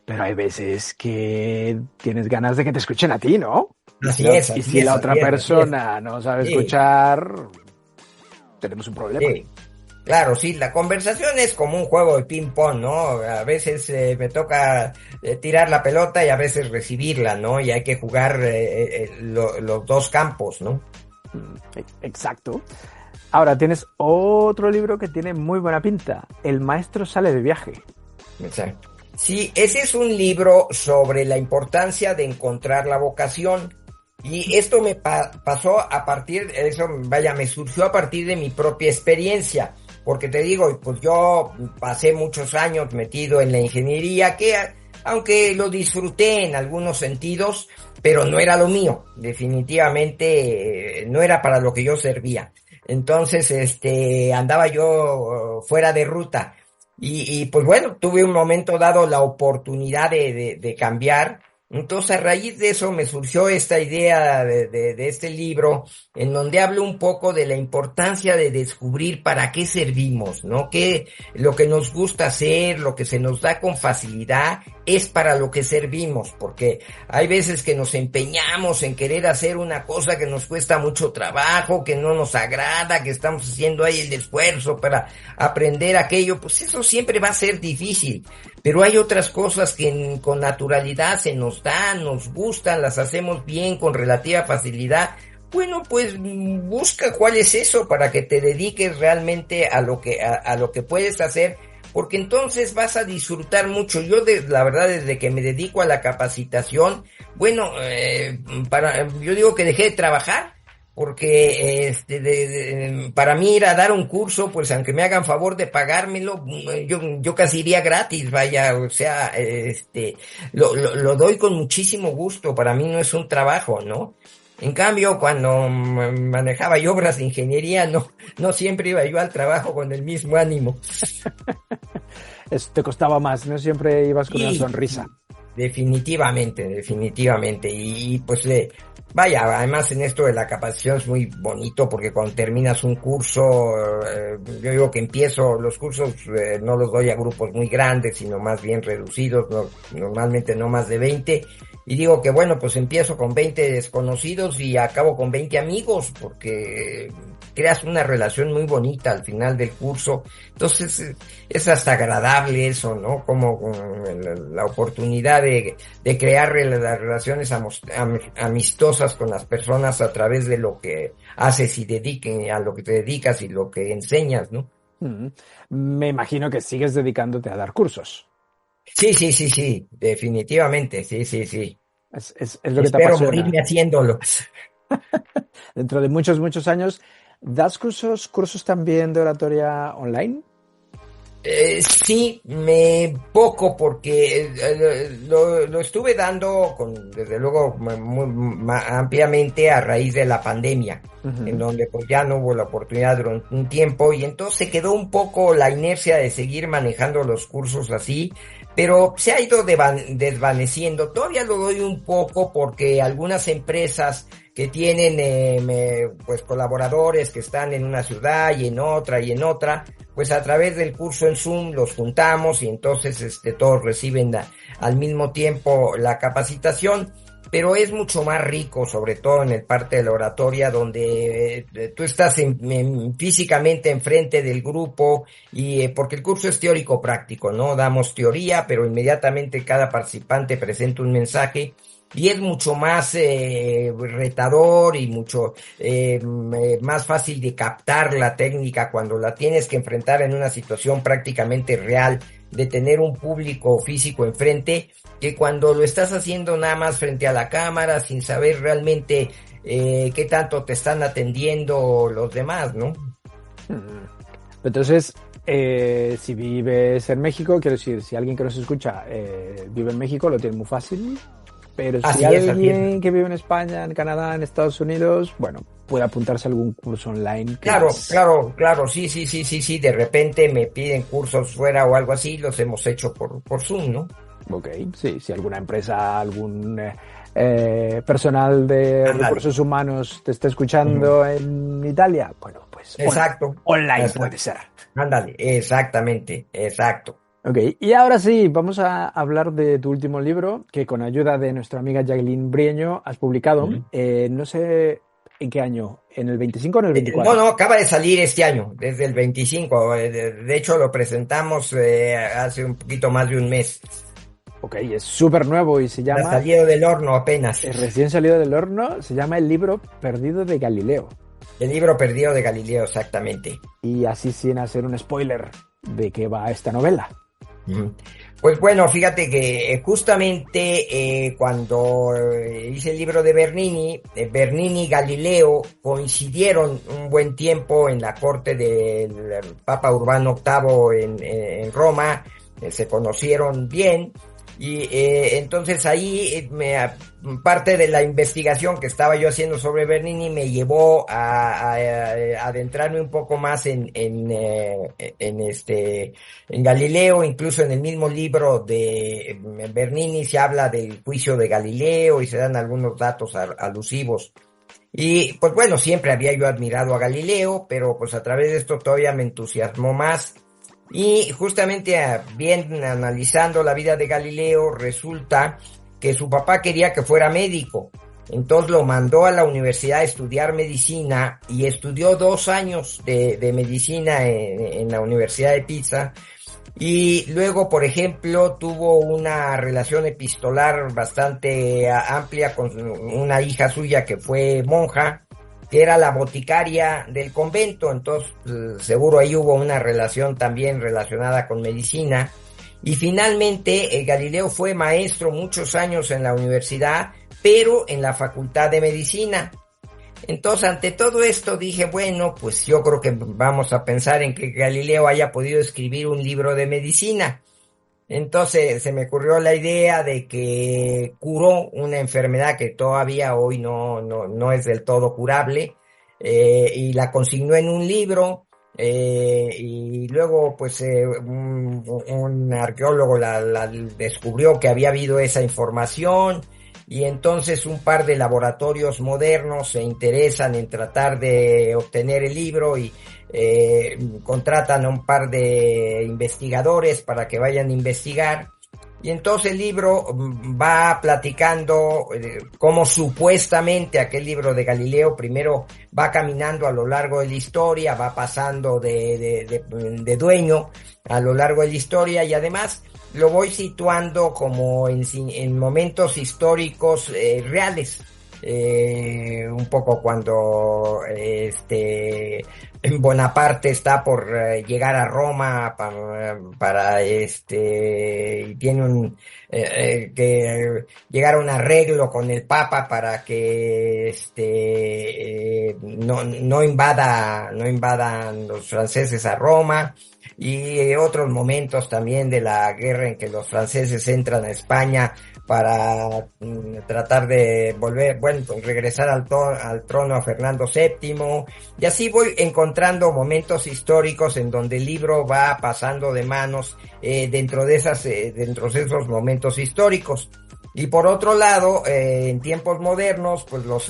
pero hay veces que tienes ganas de que te escuchen a ti, ¿no? Así es. Y si la otra persona no sabe escuchar, tenemos un problema. Claro, sí, la conversación es como un juego de ping-pong, ¿no? A veces me toca tirar la pelota y a veces recibirla, ¿no? Y hay que jugar los dos campos, ¿no? Exacto. Ahora tienes otro libro que tiene muy buena pinta. El maestro sale de viaje. Exacto. Sí, ese es un libro sobre la importancia de encontrar la vocación. Y esto me pasó a partir, eso, vaya, me surgió a partir de mi propia experiencia. Porque te digo, pues yo pasé muchos años metido en la ingeniería, que aunque lo disfruté en algunos sentidos, pero no era lo mío. Definitivamente no era para lo que yo servía. Entonces, andaba yo fuera de ruta. Y pues bueno, tuve un momento dado la oportunidad de cambiar. Entonces, a raíz de eso me surgió esta idea de este libro, en donde hablo un poco de la importancia de descubrir para qué servimos, ¿no? Que lo que nos gusta hacer, lo que se nos da con facilidad, es para lo que servimos, porque hay veces que nos empeñamos en querer hacer una cosa que nos cuesta mucho trabajo, que no nos agrada, que estamos haciendo ahí el esfuerzo para aprender aquello, pues eso siempre va a ser difícil. Pero hay otras cosas que con naturalidad se nos dan, nos gustan, las hacemos bien, con relativa facilidad. Bueno, pues busca cuál es eso para que te dediques realmente a lo que puedes hacer, porque entonces vas a disfrutar mucho. Yo la verdad, desde que me dedico a la capacitación, bueno, yo digo que dejé de trabajar. Porque para mí ir a dar un curso, pues aunque me hagan favor de pagármelo, yo casi iría gratis, vaya, o sea, lo doy con muchísimo gusto, para mí no es un trabajo, ¿no? En cambio, cuando manejaba yo obras de ingeniería, no siempre iba yo al trabajo con el mismo ánimo. Eso te costaba más, no siempre ibas con una sonrisa. Definitivamente. Y pues vaya, además en esto de la capacitación es muy bonito porque cuando terminas un curso, yo digo que los cursos no los doy a grupos muy grandes, sino más bien reducidos, normalmente no más de 20. Y digo que bueno, pues empiezo con 20 desconocidos y acabo con 20 amigos, porque creas una relación muy bonita al final del curso. Entonces es hasta agradable eso, ¿no? Como la oportunidad de crear las relaciones amistosas con las personas a través de lo que haces y a lo que te dedicas y lo que enseñas, ¿no? Me imagino que sigues dedicándote a dar cursos. Sí, definitivamente, sí. Es lo que te apasiona. Espero morirme haciéndolo. Dentro de muchos años, ¿das cursos también de oratoria online? Sí, poco, porque lo estuve dando desde luego muy ampliamente a raíz de la pandemia, en donde pues ya no hubo la oportunidad durante un tiempo, y entonces se quedó un poco la inercia de seguir manejando los cursos así, pero se ha ido desvaneciendo. Todavía lo doy un poco porque algunas empresas que tienen pues colaboradores que están en una ciudad y en otra, pues a través del curso en Zoom los juntamos y entonces todos reciben al mismo tiempo la capacitación, pero es mucho más rico, sobre todo en el parte de la oratoria, donde tú estás físicamente enfrente del grupo, y porque el curso es teórico práctico, ¿no? Damos teoría, pero inmediatamente cada participante presenta un mensaje. Y es mucho más retador y mucho más fácil de captar la técnica cuando la tienes que enfrentar en una situación prácticamente real, de tener un público físico enfrente, que cuando lo estás haciendo nada más frente a la cámara sin saber realmente qué tanto te están atendiendo los demás, ¿no? Entonces, si vives en México, quiero decir, si alguien que nos escucha vive en México, lo tiene muy fácil. Pero si alguien que vive en España, en Canadá, en Estados Unidos, bueno, puede apuntarse a algún curso online. Claro, sí. De repente me piden cursos fuera o algo así, los hemos hecho por Zoom, ¿no? Ok, sí, si alguna empresa, algún personal de recursos humanos te está escuchando en Italia, bueno, pues exacto, online puede ser. Ándale, exactamente, exacto. Ok, y ahora sí, vamos a hablar de tu último libro, que con ayuda de nuestra amiga Jacqueline Brieño has publicado. No sé ¿En qué año? ¿En el 25 o en el 24? No, acaba de salir este año, desde el 25. De hecho, lo presentamos hace un poquito más de un mes. Ok, es súper nuevo y se Ha llama... salido del horno apenas. Es recién salido del horno, se llama El libro perdido de Galileo. El libro perdido de Galileo, exactamente. Y así sin hacer un spoiler de qué va esta novela. Pues bueno, fíjate que justamente cuando hice el libro de Bernini, Bernini y Galileo coincidieron un buen tiempo en la corte del Papa Urbano VIII en Roma, se conocieron bien. Y entonces ahí parte de la investigación que estaba yo haciendo sobre Bernini me llevó a adentrarme un poco más en Galileo. Incluso en el mismo libro de Bernini se habla del juicio de Galileo y se dan algunos datos alusivos. Y pues bueno, siempre había yo admirado a Galileo, pero pues a través de esto todavía me entusiasmó más. Y justamente bien analizando la vida de Galileo, resulta que su papá quería que fuera médico. Entonces lo mandó a la universidad a estudiar medicina y estudió 2 años de medicina en la Universidad de Pisa. Y luego, por ejemplo, tuvo una relación epistolar bastante amplia con una hija suya que fue monja, que era la boticaria del convento. Entonces seguro ahí hubo una relación también relacionada con medicina. Y finalmente Galileo fue maestro muchos años en la universidad, pero en la Facultad de Medicina. Entonces, ante todo esto dije, bueno, pues yo creo que vamos a pensar en que Galileo haya podido escribir un libro de medicina. Entonces se me ocurrió la idea de que curó una enfermedad que todavía hoy no es del todo curable, y la consignó en un libro, y luego pues un arqueólogo la descubrió que había habido esa información, y entonces un par de laboratorios modernos se interesan en tratar de obtener el libro y contratan a un par de investigadores para que vayan a investigar. Y entonces el libro va platicando cómo supuestamente aquel libro de Galileo primero va caminando a lo largo de la historia, va pasando de dueño a lo largo de la historia, y además lo voy situando como en momentos históricos reales. Un poco cuando Bonaparte está por llegar a Roma para y tiene que llegar a un arreglo con el Papa para que no invadan los franceses a Roma. Y otros momentos también de la guerra en que los franceses entran a España para tratar de regresar al trono a Fernando VII. Y así voy encontrando momentos históricos en donde el libro va pasando de manos dentro de esos momentos históricos. Y por otro lado, en tiempos modernos, pues los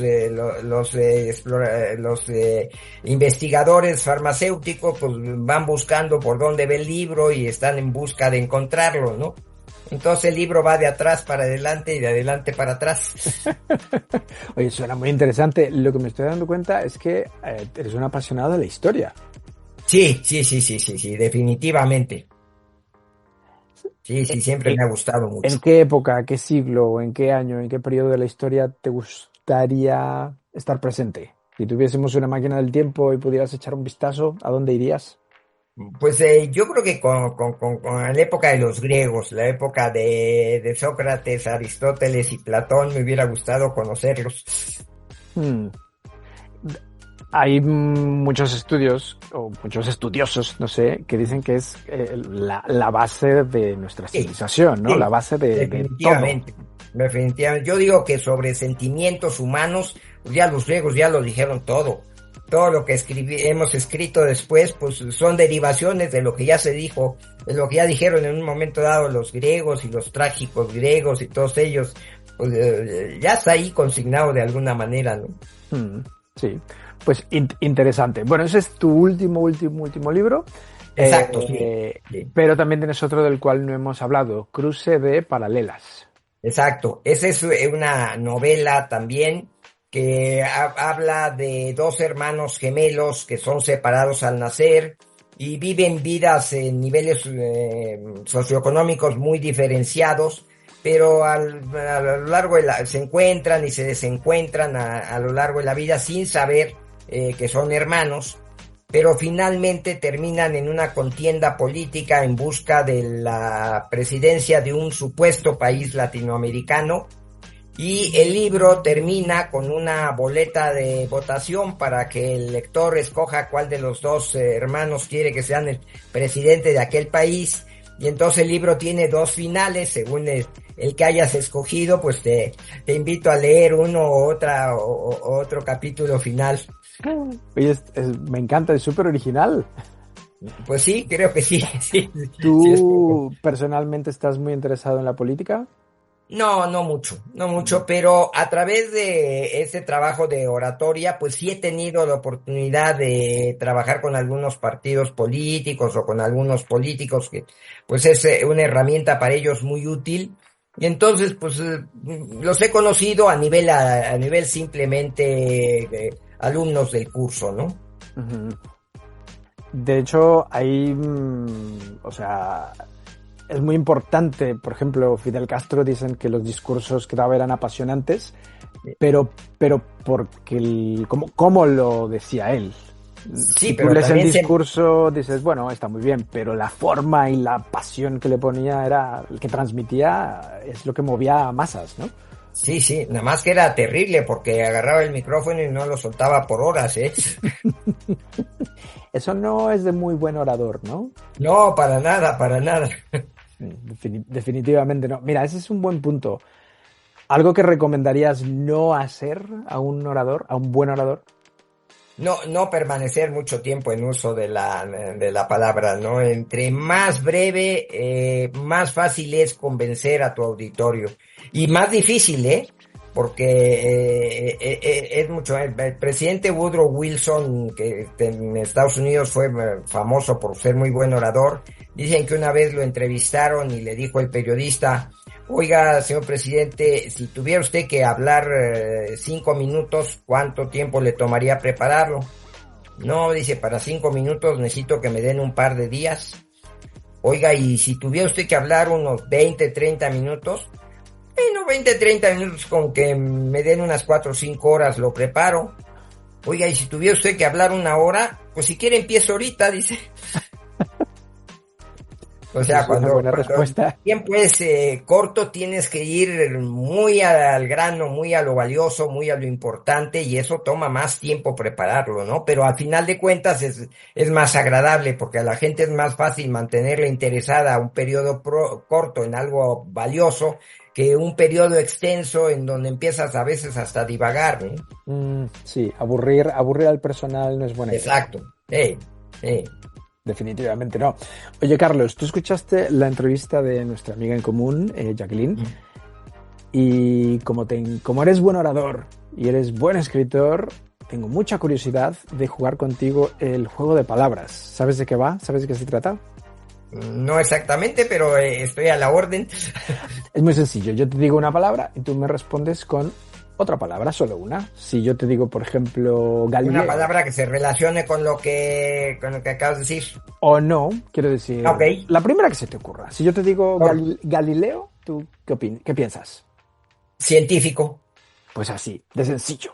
investigadores farmacéuticos pues van buscando por dónde ve el libro y están en busca de encontrarlo, ¿no? Entonces el libro va de atrás para adelante y de adelante para atrás. Oye, suena muy interesante. Lo que me estoy dando cuenta es que eres un apasionado de la historia. Sí, definitivamente. Sí, siempre me ha gustado mucho. ¿En qué época, qué siglo, en qué año, en qué periodo de la historia te gustaría estar presente? Si tuviésemos una máquina del tiempo y pudieras echar un vistazo, ¿a dónde irías? Pues yo creo que con la época de los griegos, la época de Sócrates, Aristóteles y Platón, me hubiera gustado conocerlos. Hay muchos estudios, o muchos estudiosos, no sé, que dicen que es la base de nuestra civilización, ¿no? Sí, la base de todo. Definitivamente. Yo digo que sobre sentimientos humanos, ya los griegos ya lo dijeron todo. Todo lo que hemos escrito después, pues son derivaciones de lo que ya se dijo, de lo que ya dijeron en un momento dado los griegos y los trágicos griegos y todos ellos. Pues ya está ahí consignado de alguna manera, ¿no? Sí. Pues interesante. Bueno, ese es tu último libro. Exacto, sí. Pero también tienes otro del cual no hemos hablado, Cruce de Paralelas. Exacto. Esa es una novela también que habla de dos hermanos gemelos que son separados al nacer y viven vidas en niveles socioeconómicos muy diferenciados, pero a lo largo se encuentran y se desencuentran a lo largo de la vida sin saber que son hermanos, pero finalmente terminan en una contienda política en busca de la presidencia de un supuesto país latinoamericano. Y el libro termina con una boleta de votación para que el lector escoja cuál de los dos hermanos quiere que sean el presidente de aquel país. Y entonces el libro tiene dos finales, según el que hayas escogido, pues te invito a leer uno u otro capítulo final. Oye, me encanta, es súper original. Pues sí, creo que sí. Sí. ¿Tú personalmente estás muy interesado en la política? No mucho, pero a través de ese trabajo de oratoria, pues sí he tenido la oportunidad de trabajar con algunos partidos políticos o con algunos políticos que, pues es una herramienta para ellos muy útil. Y entonces, pues, los he conocido a nivel simplemente alumnos del curso, ¿no? Uh-huh. De hecho, hay, o sea, es muy importante, por ejemplo, Fidel Castro dicen que los discursos que daba eran apasionantes, pero porque como lo decía él. Sí, si tú lees el discurso, dices, bueno, está muy bien, pero la forma y la pasión que le ponía era, el que transmitía, es lo que movía a masas, ¿no? Sí, nada más que era terrible porque agarraba el micrófono y no lo soltaba por horas, ¿eh? Eso no es de muy buen orador, ¿no? No, para nada. Definitivamente no. Mira, ese es un buen punto. ¿Algo que recomendarías no hacer a un orador, a un buen orador? No permanecer mucho tiempo en uso de la palabra, ¿no? Entre más breve, más fácil es convencer a tu auditorio. Y más difícil, porque es mucho. El presidente Woodrow Wilson, que en Estados Unidos fue famoso por ser muy buen orador, dicen que una vez lo entrevistaron y le dijo el periodista: oiga, señor presidente, si tuviera usted que hablar 5 minutos, ¿cuánto tiempo le tomaría prepararlo? No, dice, para 5 minutos necesito que me den un par de días. Oiga, y si tuviera usted que hablar unos 20, 30 minutos, bueno, 20, 30 minutos con que me den unas 4 o 5 horas lo preparo. Oiga, y si tuviera usted que hablar 1 hora, pues si quiere empiezo ahorita, dice. O sea, cuando el tiempo es corto, tienes que ir muy al grano, muy a lo valioso, muy a lo importante, y eso toma más tiempo prepararlo, ¿no? Pero al final de cuentas es más agradable, porque a la gente es más fácil mantenerla interesada un periodo corto en algo valioso que un periodo extenso en donde empiezas a veces hasta a divagar, ¿no? Sí, aburrir al personal no es buena idea. Exacto. Definitivamente no. Oye, Carlos, tú escuchaste la entrevista de nuestra amiga en común, Jacqueline, y como eres buen orador y eres buen escritor, tengo mucha curiosidad de jugar contigo el juego de palabras. ¿Sabes de qué va? ¿Sabes de qué se trata? No exactamente, pero estoy a la orden. Es muy sencillo. Yo te digo una palabra y tú me respondes con otra palabra, solo una. Si yo te digo, por ejemplo, Galileo. Una palabra que se relacione con lo que acabas de decir. O no, quiero decir, okay. La primera que se te ocurra. Si yo te digo Galileo, ¿tú qué piensas? Científico. Pues así, de sencillo.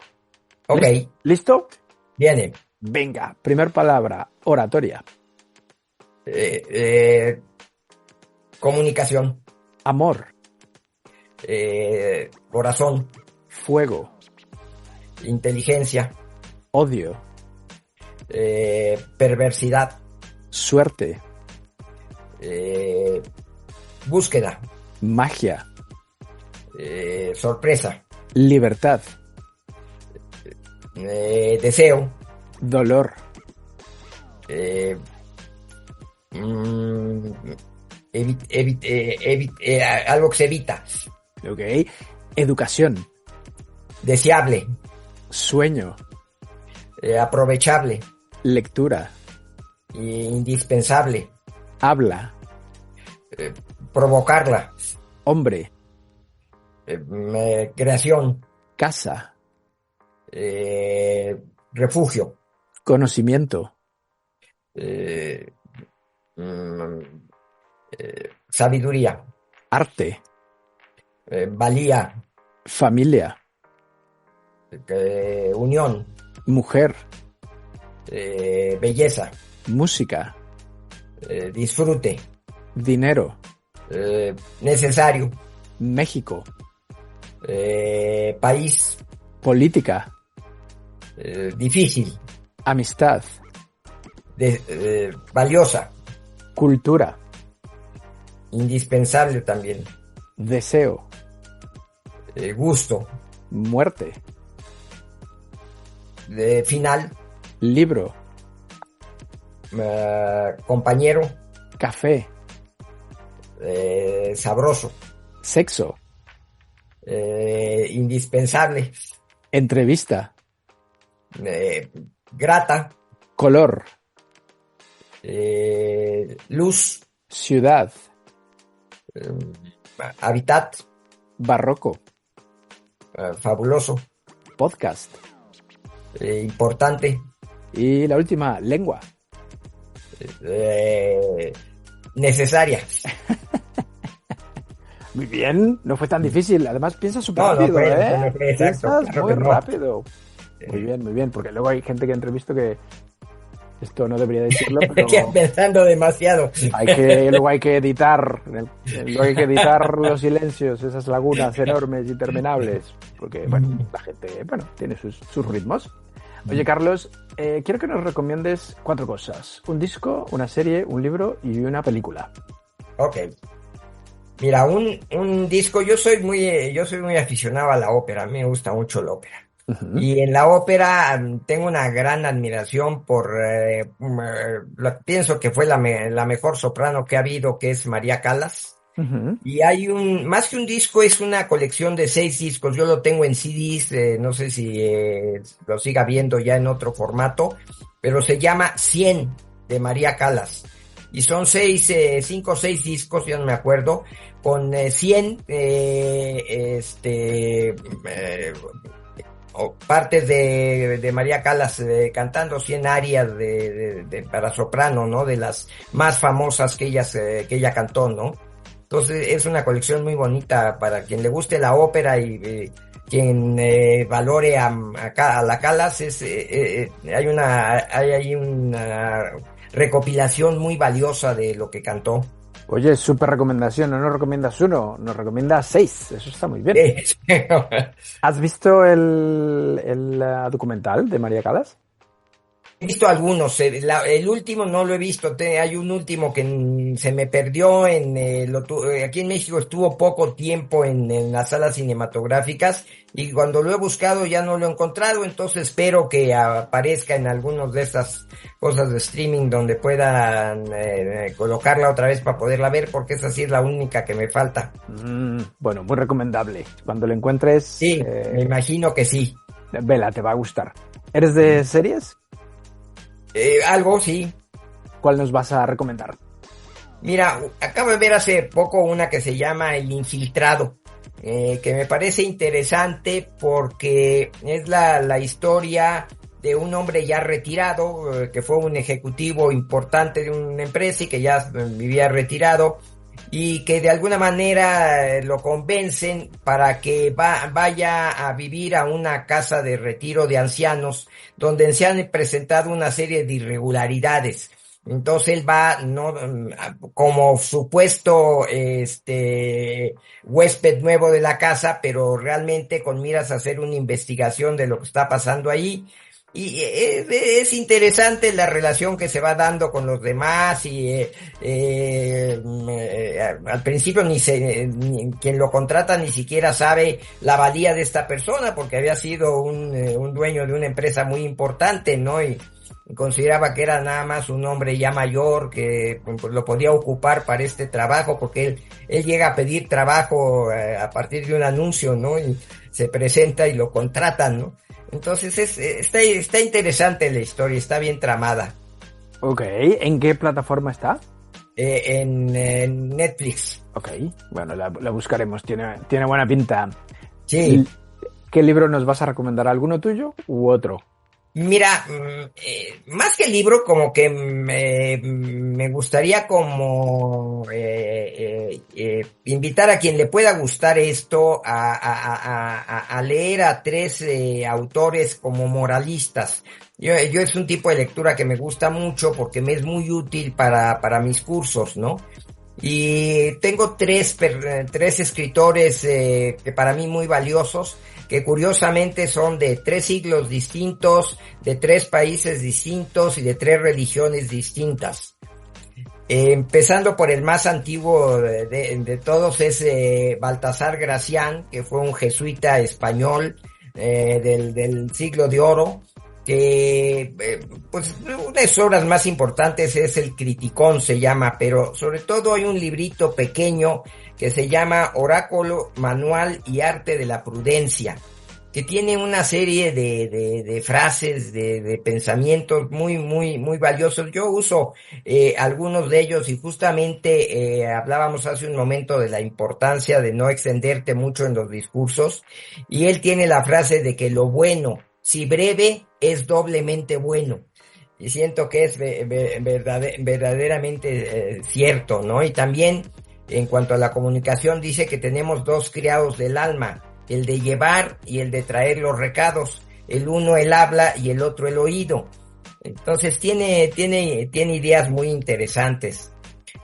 Ok. ¿Listo? Viene. Venga, primer palabra, oratoria. Comunicación. Amor. Corazón. Fuego. Inteligencia. Odio. Perversidad. Suerte. Búsqueda. Magia. Sorpresa. Libertad. Deseo. Dolor. Algo que se evita. Ok. Educación. Deseable. Sueño. Aprovechable. Lectura. Indispensable. Habla. refugio, Conocimiento. eh, mm, sabiduría, Arte. valía, Familia. unión, Mujer. belleza, Música. disfrute, Dinero. necesario, México. país, Política. difícil, Amistad. valiosa, Cultura. indispensable también, Deseo. gusto, Muerte. final, Libro. compañero, Café. sabroso, Sexo. indispensable, Entrevista. grata, Color. luz, Ciudad. hábitat, Barroco. fabuloso, Podcast. importante, Y la última, lengua. necesaria. Muy bien, no fue tan difícil. Además, piensas súper No, rápido, no ¿eh? fue, exacto, Piensas claro muy que no. rápido. Muy bien, porque luego hay gente que entrevisto que esto no debería decirlo, pero Quedas pensando demasiado. luego hay que editar, luego hay que editar los silencios, esas lagunas enormes interminables, porque bueno, la gente, tiene sus ritmos. Oye, Carlos, quiero que nos recomiendes 4 cosas: un disco, una serie, un libro y una película. Ok. Mira, un disco, yo soy muy aficionado a la ópera, me gusta mucho la ópera. Uh-huh. Y en la ópera tengo una gran admiración por, pienso que fue la mejor soprano que ha habido, que es María Callas. Uh-huh. Y hay más que un disco, es una colección de 6 discos, yo lo tengo en CDs, no sé si lo siga viendo ya en otro formato, pero se llama 100 de María Callas. Y son 5 o 6 discos, ya no me acuerdo, con 100 partes de María Callas cantando 100 arias para soprano, ¿no? De las más famosas que ella cantó, ¿no? Entonces es una colección muy bonita para quien le guste la ópera y quien valore a la Callas. Hay ahí una recopilación muy valiosa de lo que cantó. Oye, súper recomendación, no nos recomiendas 1, nos recomiendas 6, eso está muy bien. ¿Has visto el documental de María Callas? He visto algunos, el último no lo he visto, hay un último que se me perdió aquí en México estuvo poco tiempo en las salas cinematográficas y cuando lo he buscado ya no lo he encontrado, entonces espero que aparezca en algunas de estas cosas de streaming donde puedan colocarla otra vez para poderla ver, porque esa sí es la única que me falta. Bueno, muy recomendable. Cuando lo encuentres... Sí, me imagino que sí. Vela, te va a gustar. ¿Eres de series? Algo, sí. ¿Cuál nos vas a recomendar? Mira, acabo de ver hace poco una que se llama El Infiltrado, que me parece interesante porque es la historia de un hombre ya retirado, que fue un ejecutivo importante de una empresa y que ya vivía retirado, y que de alguna manera lo convencen para que vaya a vivir a una casa de retiro de ancianos donde se han presentado una serie de irregularidades. Entonces él va como supuesto huésped nuevo de la casa, pero realmente con miras a hacer una investigación de lo que está pasando ahí. Y es interesante la relación que se va dando con los demás y al principio ni quien lo contrata ni siquiera sabe la valía de esta persona porque había sido un dueño de una empresa muy importante, ¿no? Y consideraba que era nada más un hombre ya mayor que pues, lo podía ocupar para este trabajo porque él llega a pedir trabajo a partir de un anuncio, ¿no? Y se presenta y lo contratan, ¿no? Entonces está interesante la historia, está bien tramada. Ok, ¿en qué plataforma está? En Netflix. Ok, bueno, la buscaremos, tiene buena pinta. Sí. ¿Qué libro nos vas a recomendar? ¿Alguno tuyo u otro? Mira, más que el libro, como que me gustaría como invitar a quien le pueda gustar esto a leer a tres autores como moralistas. Yo es un tipo de lectura que me gusta mucho porque me es muy útil para mis cursos, ¿no? Y tengo tres escritores que para mí muy valiosos, que curiosamente son de 3 siglos distintos, de 3 países distintos y de 3 religiones distintas. Empezando por el más antiguo de todos es Baltasar Gracián, que fue un jesuita español del siglo de oro, que pues una de sus obras más importantes es el Criticón, se llama, pero sobre todo hay un librito pequeño que se llama Oráculo, Manual y Arte de la Prudencia, que tiene una serie de frases, de pensamientos muy valiosos. Yo uso algunos de ellos y justamente hablábamos hace un momento de la importancia de no extenderte mucho en los discursos, y él tiene la frase de que lo bueno, si breve, es doblemente bueno. Y siento que es verdaderamente cierto, ¿no? Y también, en cuanto a la comunicación, dice que tenemos 2 criados del alma, el de llevar y el de traer los recados. El uno el habla y el otro el oído. Entonces tiene ideas muy interesantes.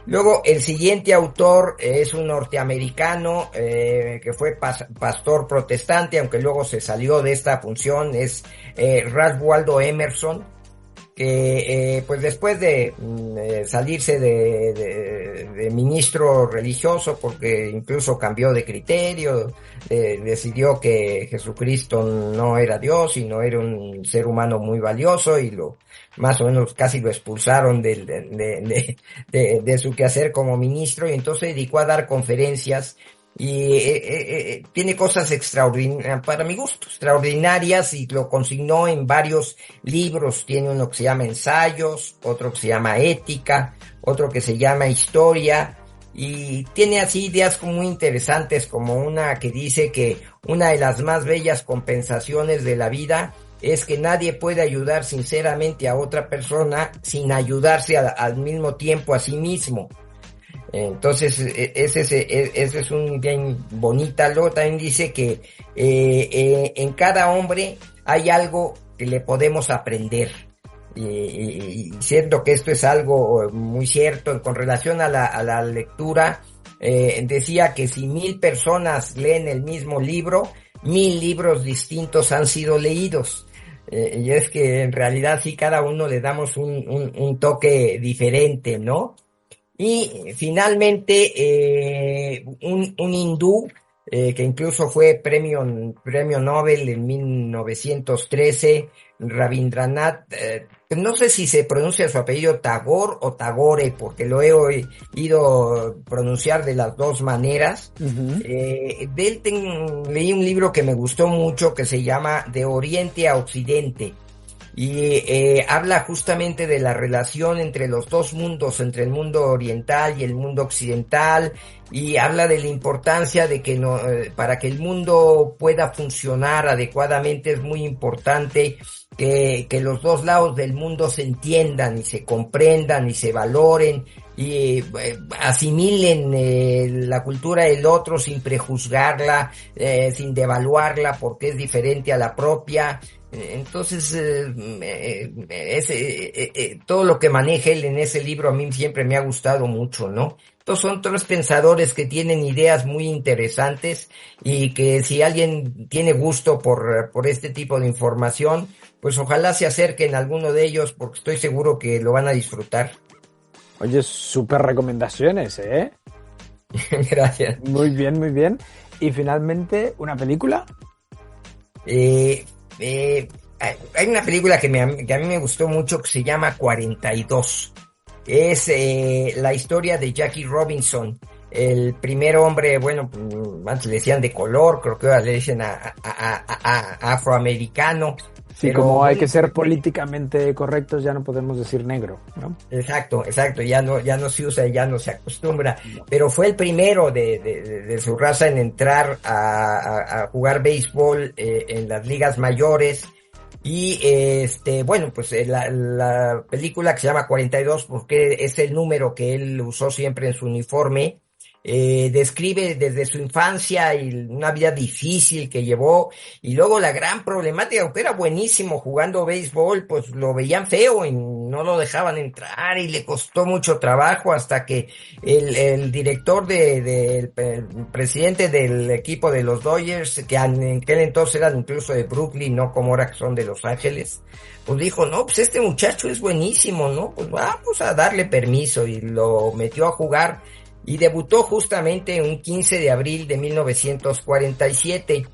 Luego, el siguiente autor es un norteamericano que fue pastor protestante, aunque luego se salió de esta función, es Ralph Waldo Emerson, que pues después de salirse de ministro religioso, porque incluso cambió de criterio, decidió que Jesucristo no era Dios, sino era un ser humano muy valioso, y más o menos casi lo expulsaron de su quehacer como ministro, y entonces se dedicó a dar conferencias, y tiene cosas extraordinarias, para mi gusto, extraordinarias, y lo consignó en varios libros. Tiene uno que se llama Ensayos, otro que se llama Ética, otro que se llama Historia, y tiene así ideas muy interesantes, como una que dice que una de las más bellas compensaciones de la vida es que nadie puede ayudar sinceramente a otra persona sin ayudarse al mismo tiempo a sí mismo. Entonces, ese es una idea bonita. Luego también dice que en cada hombre hay algo que le podemos aprender. Y siento que esto es algo muy cierto. Con relación a la lectura, decía que si 1000 personas leen el mismo libro, 1000 libros distintos han sido leídos. Y es que en realidad sí, cada uno le damos un toque diferente, ¿no? Y finalmente, un hindú, que incluso fue premio Nobel en 1913, Rabindranath, no sé si se pronuncia su apellido Tagore o Tagore, porque lo he oído pronunciar de las dos maneras. Uh-huh. De él leí un libro que me gustó mucho, que se llama De Oriente a Occidente, y habla justamente de la relación entre los dos mundos, entre el mundo oriental y el mundo occidental, y habla de la importancia de que para que el mundo pueda funcionar adecuadamente es muy importante que los dos lados del mundo se entiendan y se comprendan y se valoren y asimilen la cultura del otro sin prejuzgarla, sin devaluarla porque es diferente a la propia. Entonces, todo lo que maneja él en ese libro a mí siempre me ha gustado mucho, ¿no? Entonces son 3 pensadores que tienen ideas muy interesantes, y que si alguien tiene gusto por este tipo de información, pues ojalá se acerquen a alguno de ellos, porque estoy seguro que lo van a disfrutar. Oye, súper recomendaciones, ¿eh? Gracias. Muy bien, muy bien. Y finalmente, ¿una película? Hay una película que a mí me gustó mucho, que se llama 42. Es la historia de Jackie Robinson, el primer hombre, bueno, antes le decían de color, creo que ahora le dicen afroamericano, Sí, pero como hay bueno, que ser políticamente correctos, ya no podemos decir negro, ¿no? exacto, ya no se usa, ya no se acostumbra, pero fue el primero de su raza en entrar a jugar béisbol en las ligas mayores. Y bueno, pues la película que se llama 42, porque es el número que él usó siempre en su uniforme, describe desde su infancia y una vida difícil que llevó, y luego la gran problemática, aunque era buenísimo jugando béisbol, pues lo veían feo y no lo dejaban entrar y le costó mucho trabajo hasta que el director el presidente del equipo de los Dodgers, que en aquel entonces eran incluso de Brooklyn, no como ahora que son de Los Ángeles, pues dijo, no, pues este muchacho es buenísimo, ¿no? Pues vamos a darle permiso, y lo metió a jugar. Y debutó justamente un 15 de abril de 1947.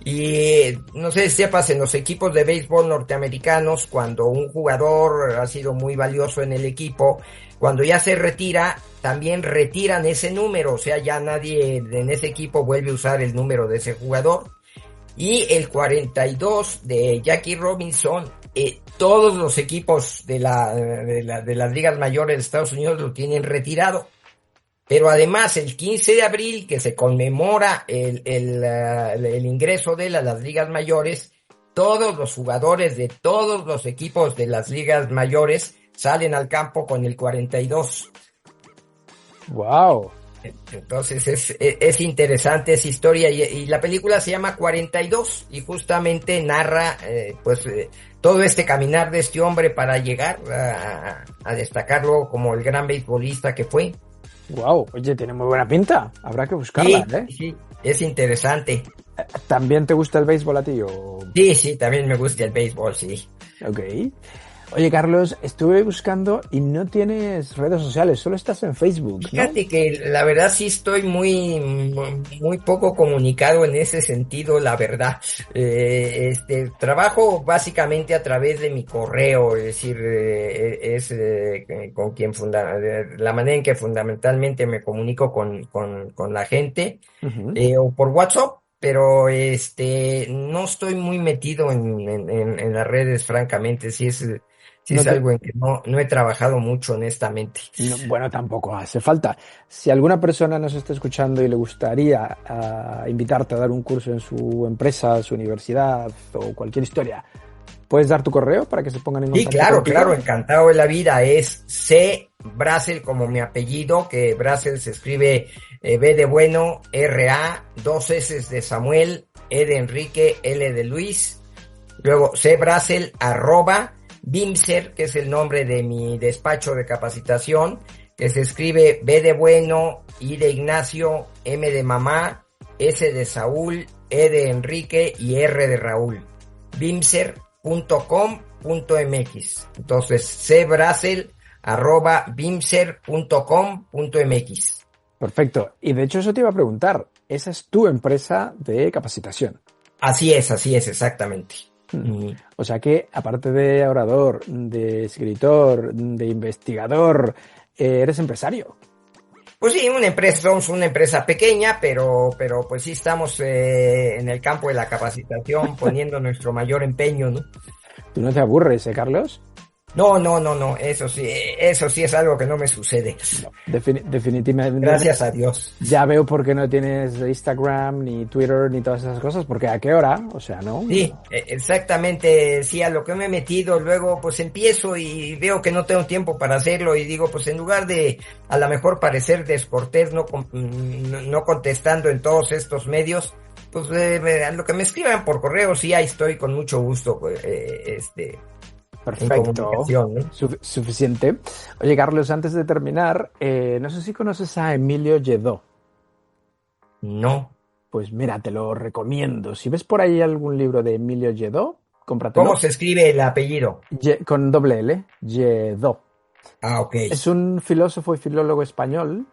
Y no sé si sepas, en los equipos de béisbol norteamericanos, cuando un jugador ha sido muy valioso en el equipo, cuando ya se retira, también retiran ese número. O sea, ya nadie en ese equipo vuelve a usar el número de ese jugador. Y el 42 de Jackie Robinson, todos los equipos de las ligas mayores de Estados Unidos lo tienen retirado. Pero además, el 15 de abril, que se conmemora el ingreso de él a las ligas mayores, todos los jugadores de todos los equipos de las ligas mayores salen al campo con el 42. ¡Wow! Entonces es interesante esa historia, y la película se llama 42 y justamente narra todo este caminar de este hombre para llegar a destacarlo como el gran beisbolista que fue. Wow, oye, tiene muy buena pinta. Habrá que buscarla, Sí, sí, es interesante. ¿También te gusta el béisbol a ti o...? Sí, también me gusta el béisbol, sí. Ok. Oye, Carlos, estuve buscando y no tienes redes sociales, solo estás en Facebook, ¿no? Fíjate que la verdad sí estoy muy poco comunicado en ese sentido, la verdad. Trabajo básicamente a través de mi correo, es decir, con quien la manera en que fundamentalmente me comunico con la gente, Uh-huh. o por WhatsApp. Pero no estoy muy metido en las redes, francamente. Sí No es algo en que no he trabajado mucho, honestamente. Bueno, tampoco hace falta. Si alguna persona nos está escuchando y le gustaría invitarte a dar un curso en su empresa, su universidad o cualquier historia, ¿puedes dar tu correo para que se pongan en contacto? Sí, claro, encantado de la vida. Es C. Brassel, como mi apellido, que Brassel se escribe B de bueno, R-A, 2 S de Samuel, E de Enrique, L de Luis. Luego cbrassel @Bimser, que es el nombre de mi despacho de capacitación, que se escribe B de bueno, I de Ignacio, M de mamá, S de Saúl, E de Enrique y R de Raúl. Bimser.com.mx. Entonces, cbrassel@bimser.com.mx. Perfecto. Y de hecho eso te iba a preguntar. Esa es tu empresa de capacitación. Así es, exactamente. O sea que, aparte de orador, de escritor, de investigador, eres empresario. Pues sí, somos una empresa pequeña, pero pues sí estamos en el campo de la capacitación poniendo nuestro mayor empeño, ¿no? ¿Tú no te aburres, Carlos? No, eso sí es algo que no me sucede. No, definitivamente. Gracias a Dios. Ya veo por qué no tienes Instagram, ni Twitter, ni todas esas cosas, porque ¿a qué hora? O sea, ¿no? Sí, exactamente, sí, a lo que me he metido, luego pues empiezo y veo que no tengo tiempo para hacerlo y digo, pues en lugar de a lo mejor parecer descortés, no contestando en todos estos medios, pues lo que me escriban por correo, sí, ahí estoy con mucho gusto, Perfecto, ¿no? Suficiente. Oye, Carlos, antes de terminar, no sé si conoces a Emilio Lledó. No. Pues mira, te lo recomiendo. Si ves por ahí algún libro de Emilio Lledó, cómpratelo. ¿Cómo se escribe el apellido? Con doble L, Lledó. Ah, ok. Es un filósofo y filólogo español.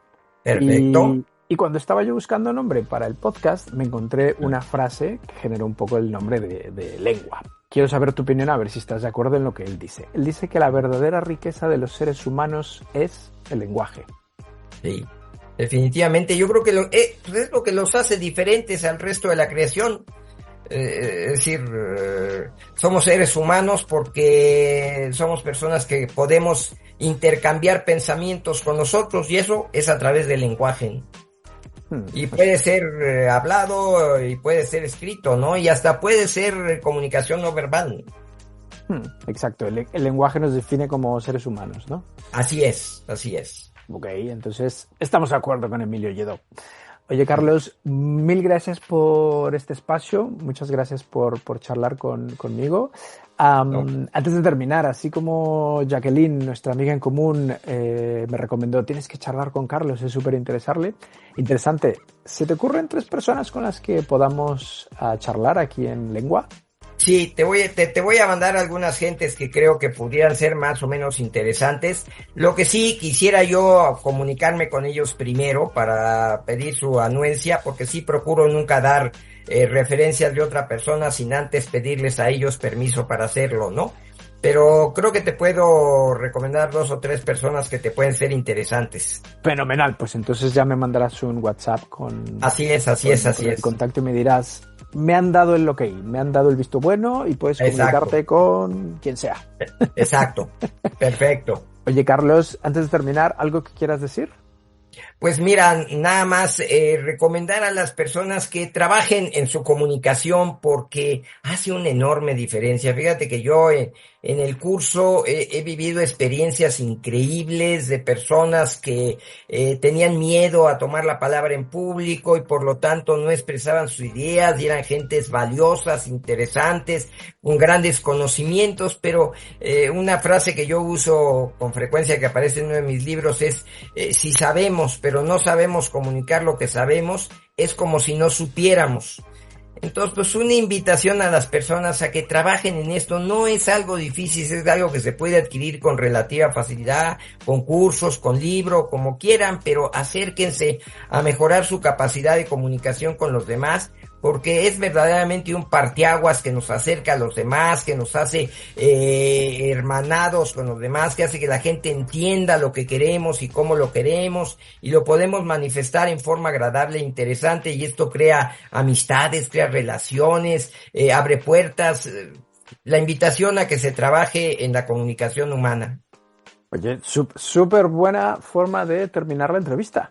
Perfecto. Y cuando estaba yo buscando nombre para el podcast, me encontré una frase que generó un poco el nombre de lengua. Quiero saber tu opinión, a ver si estás de acuerdo en lo que él dice. Él dice que la verdadera riqueza de los seres humanos es el lenguaje. Sí, definitivamente. Yo creo que es lo que los hace diferentes al resto de la creación. Es decir, somos seres humanos porque somos personas que podemos intercambiar pensamientos con nosotros, y eso es a través del lenguaje. Y puede ser hablado y puede ser escrito, ¿no? Y hasta puede ser comunicación no verbal. Exacto, el lenguaje nos define como seres humanos, ¿no? Así es, así es. Ok, entonces estamos de acuerdo con Emilio Lledó. Oye, Carlos, mil gracias por este espacio, muchas gracias por charlar conmigo. Antes de terminar, así como Jacqueline, nuestra amiga en común, me recomendó, tienes que charlar con Carlos, es súper interesante. ¿Se te ocurren 3 personas con las que podamos charlar aquí en Lengua? Sí, te voy a mandar algunas gentes que creo que pudieran ser más o menos interesantes. Lo que sí quisiera yo comunicarme con ellos primero para pedir su anuencia, porque sí procuro nunca dar referencias de otra persona sin antes pedirles a ellos permiso para hacerlo, ¿no? Pero creo que te puedo recomendar 2 o 3 personas que te pueden ser interesantes. Fenomenal, pues entonces ya me mandarás un WhatsApp con... Así es. El contacto y me dirás, me han dado el ok, me han dado el visto bueno y puedes comunicarte con quien sea. Exacto, perfecto. Oye, Carlos, antes de terminar, ¿algo que quieras decir? Pues mira, nada más recomendar a las personas que trabajen en su comunicación porque hace una enorme diferencia. Fíjate que yo en el curso he vivido experiencias increíbles de personas que tenían miedo a tomar la palabra en público y por lo tanto no expresaban sus ideas y eran gentes valiosas, interesantes, con grandes conocimientos, pero una frase que yo uso con frecuencia que aparece en uno de mis libros es si sabemos pero no sabemos comunicar lo que sabemos, es como si no supiéramos. Entonces, pues una invitación a las personas a que trabajen en esto. No es algo difícil, es algo que se puede adquirir con relativa facilidad, con cursos, con libro, como quieran, pero acérquense a mejorar su capacidad de comunicación con los demás, porque es verdaderamente un parteaguas que nos acerca a los demás, que nos hace hermanados con los demás, que hace que la gente entienda lo que queremos y cómo lo queremos, y lo podemos manifestar en forma agradable e interesante, y esto crea amistades, crea relaciones, abre puertas. La invitación a que se trabaje en la comunicación humana. Oye, súper buena forma de terminar la entrevista.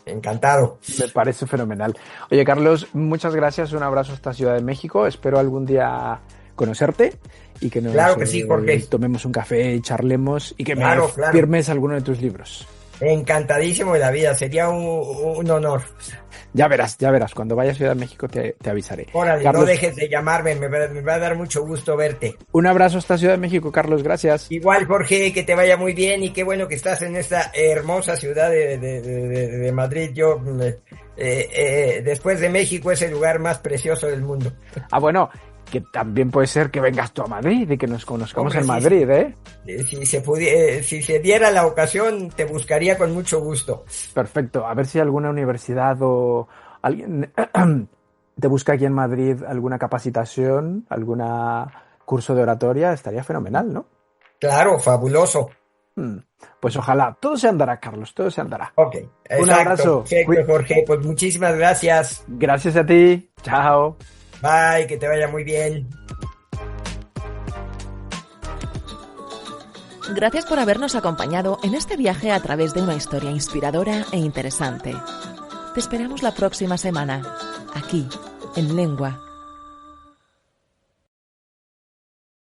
Encantado. Me parece fenomenal. Oye, Carlos, muchas gracias. Un abrazo hasta Ciudad de México. Espero algún día conocerte y que nos claro que sí, Jorge. Tomemos un café y charlemos y que me firmes alguno de tus libros. Encantadísimo de la vida. Sería un honor. Ya verás. Cuando vaya a Ciudad de México te avisaré. Órale, Carlos, no dejes de llamarme. Me va a dar mucho gusto verte. Un abrazo hasta Ciudad de México, Carlos. Gracias. Igual, Jorge, que te vaya muy bien y qué bueno que estás en esta hermosa ciudad de Madrid. Yo, después de México, es el lugar más precioso del mundo. Ah, bueno, que también puede ser que vengas tú a Madrid y que nos conozcamos en Madrid, ¿eh? Si se diera la ocasión, te buscaría con mucho gusto. Perfecto. A ver si alguna universidad o alguien te busca aquí en Madrid alguna capacitación, alguna curso de oratoria, estaría fenomenal, ¿no? Claro, fabuloso. Pues ojalá. Todo se andará, Carlos, todo se andará. Ok, exacto. Un abrazo. Perfecto, Jorge. Pues muchísimas gracias. Gracias a ti. Chao. Bye, que te vaya muy bien. Gracias por habernos acompañado en este viaje a través de una historia inspiradora e interesante. Te esperamos la próxima semana, aquí, en Lengua.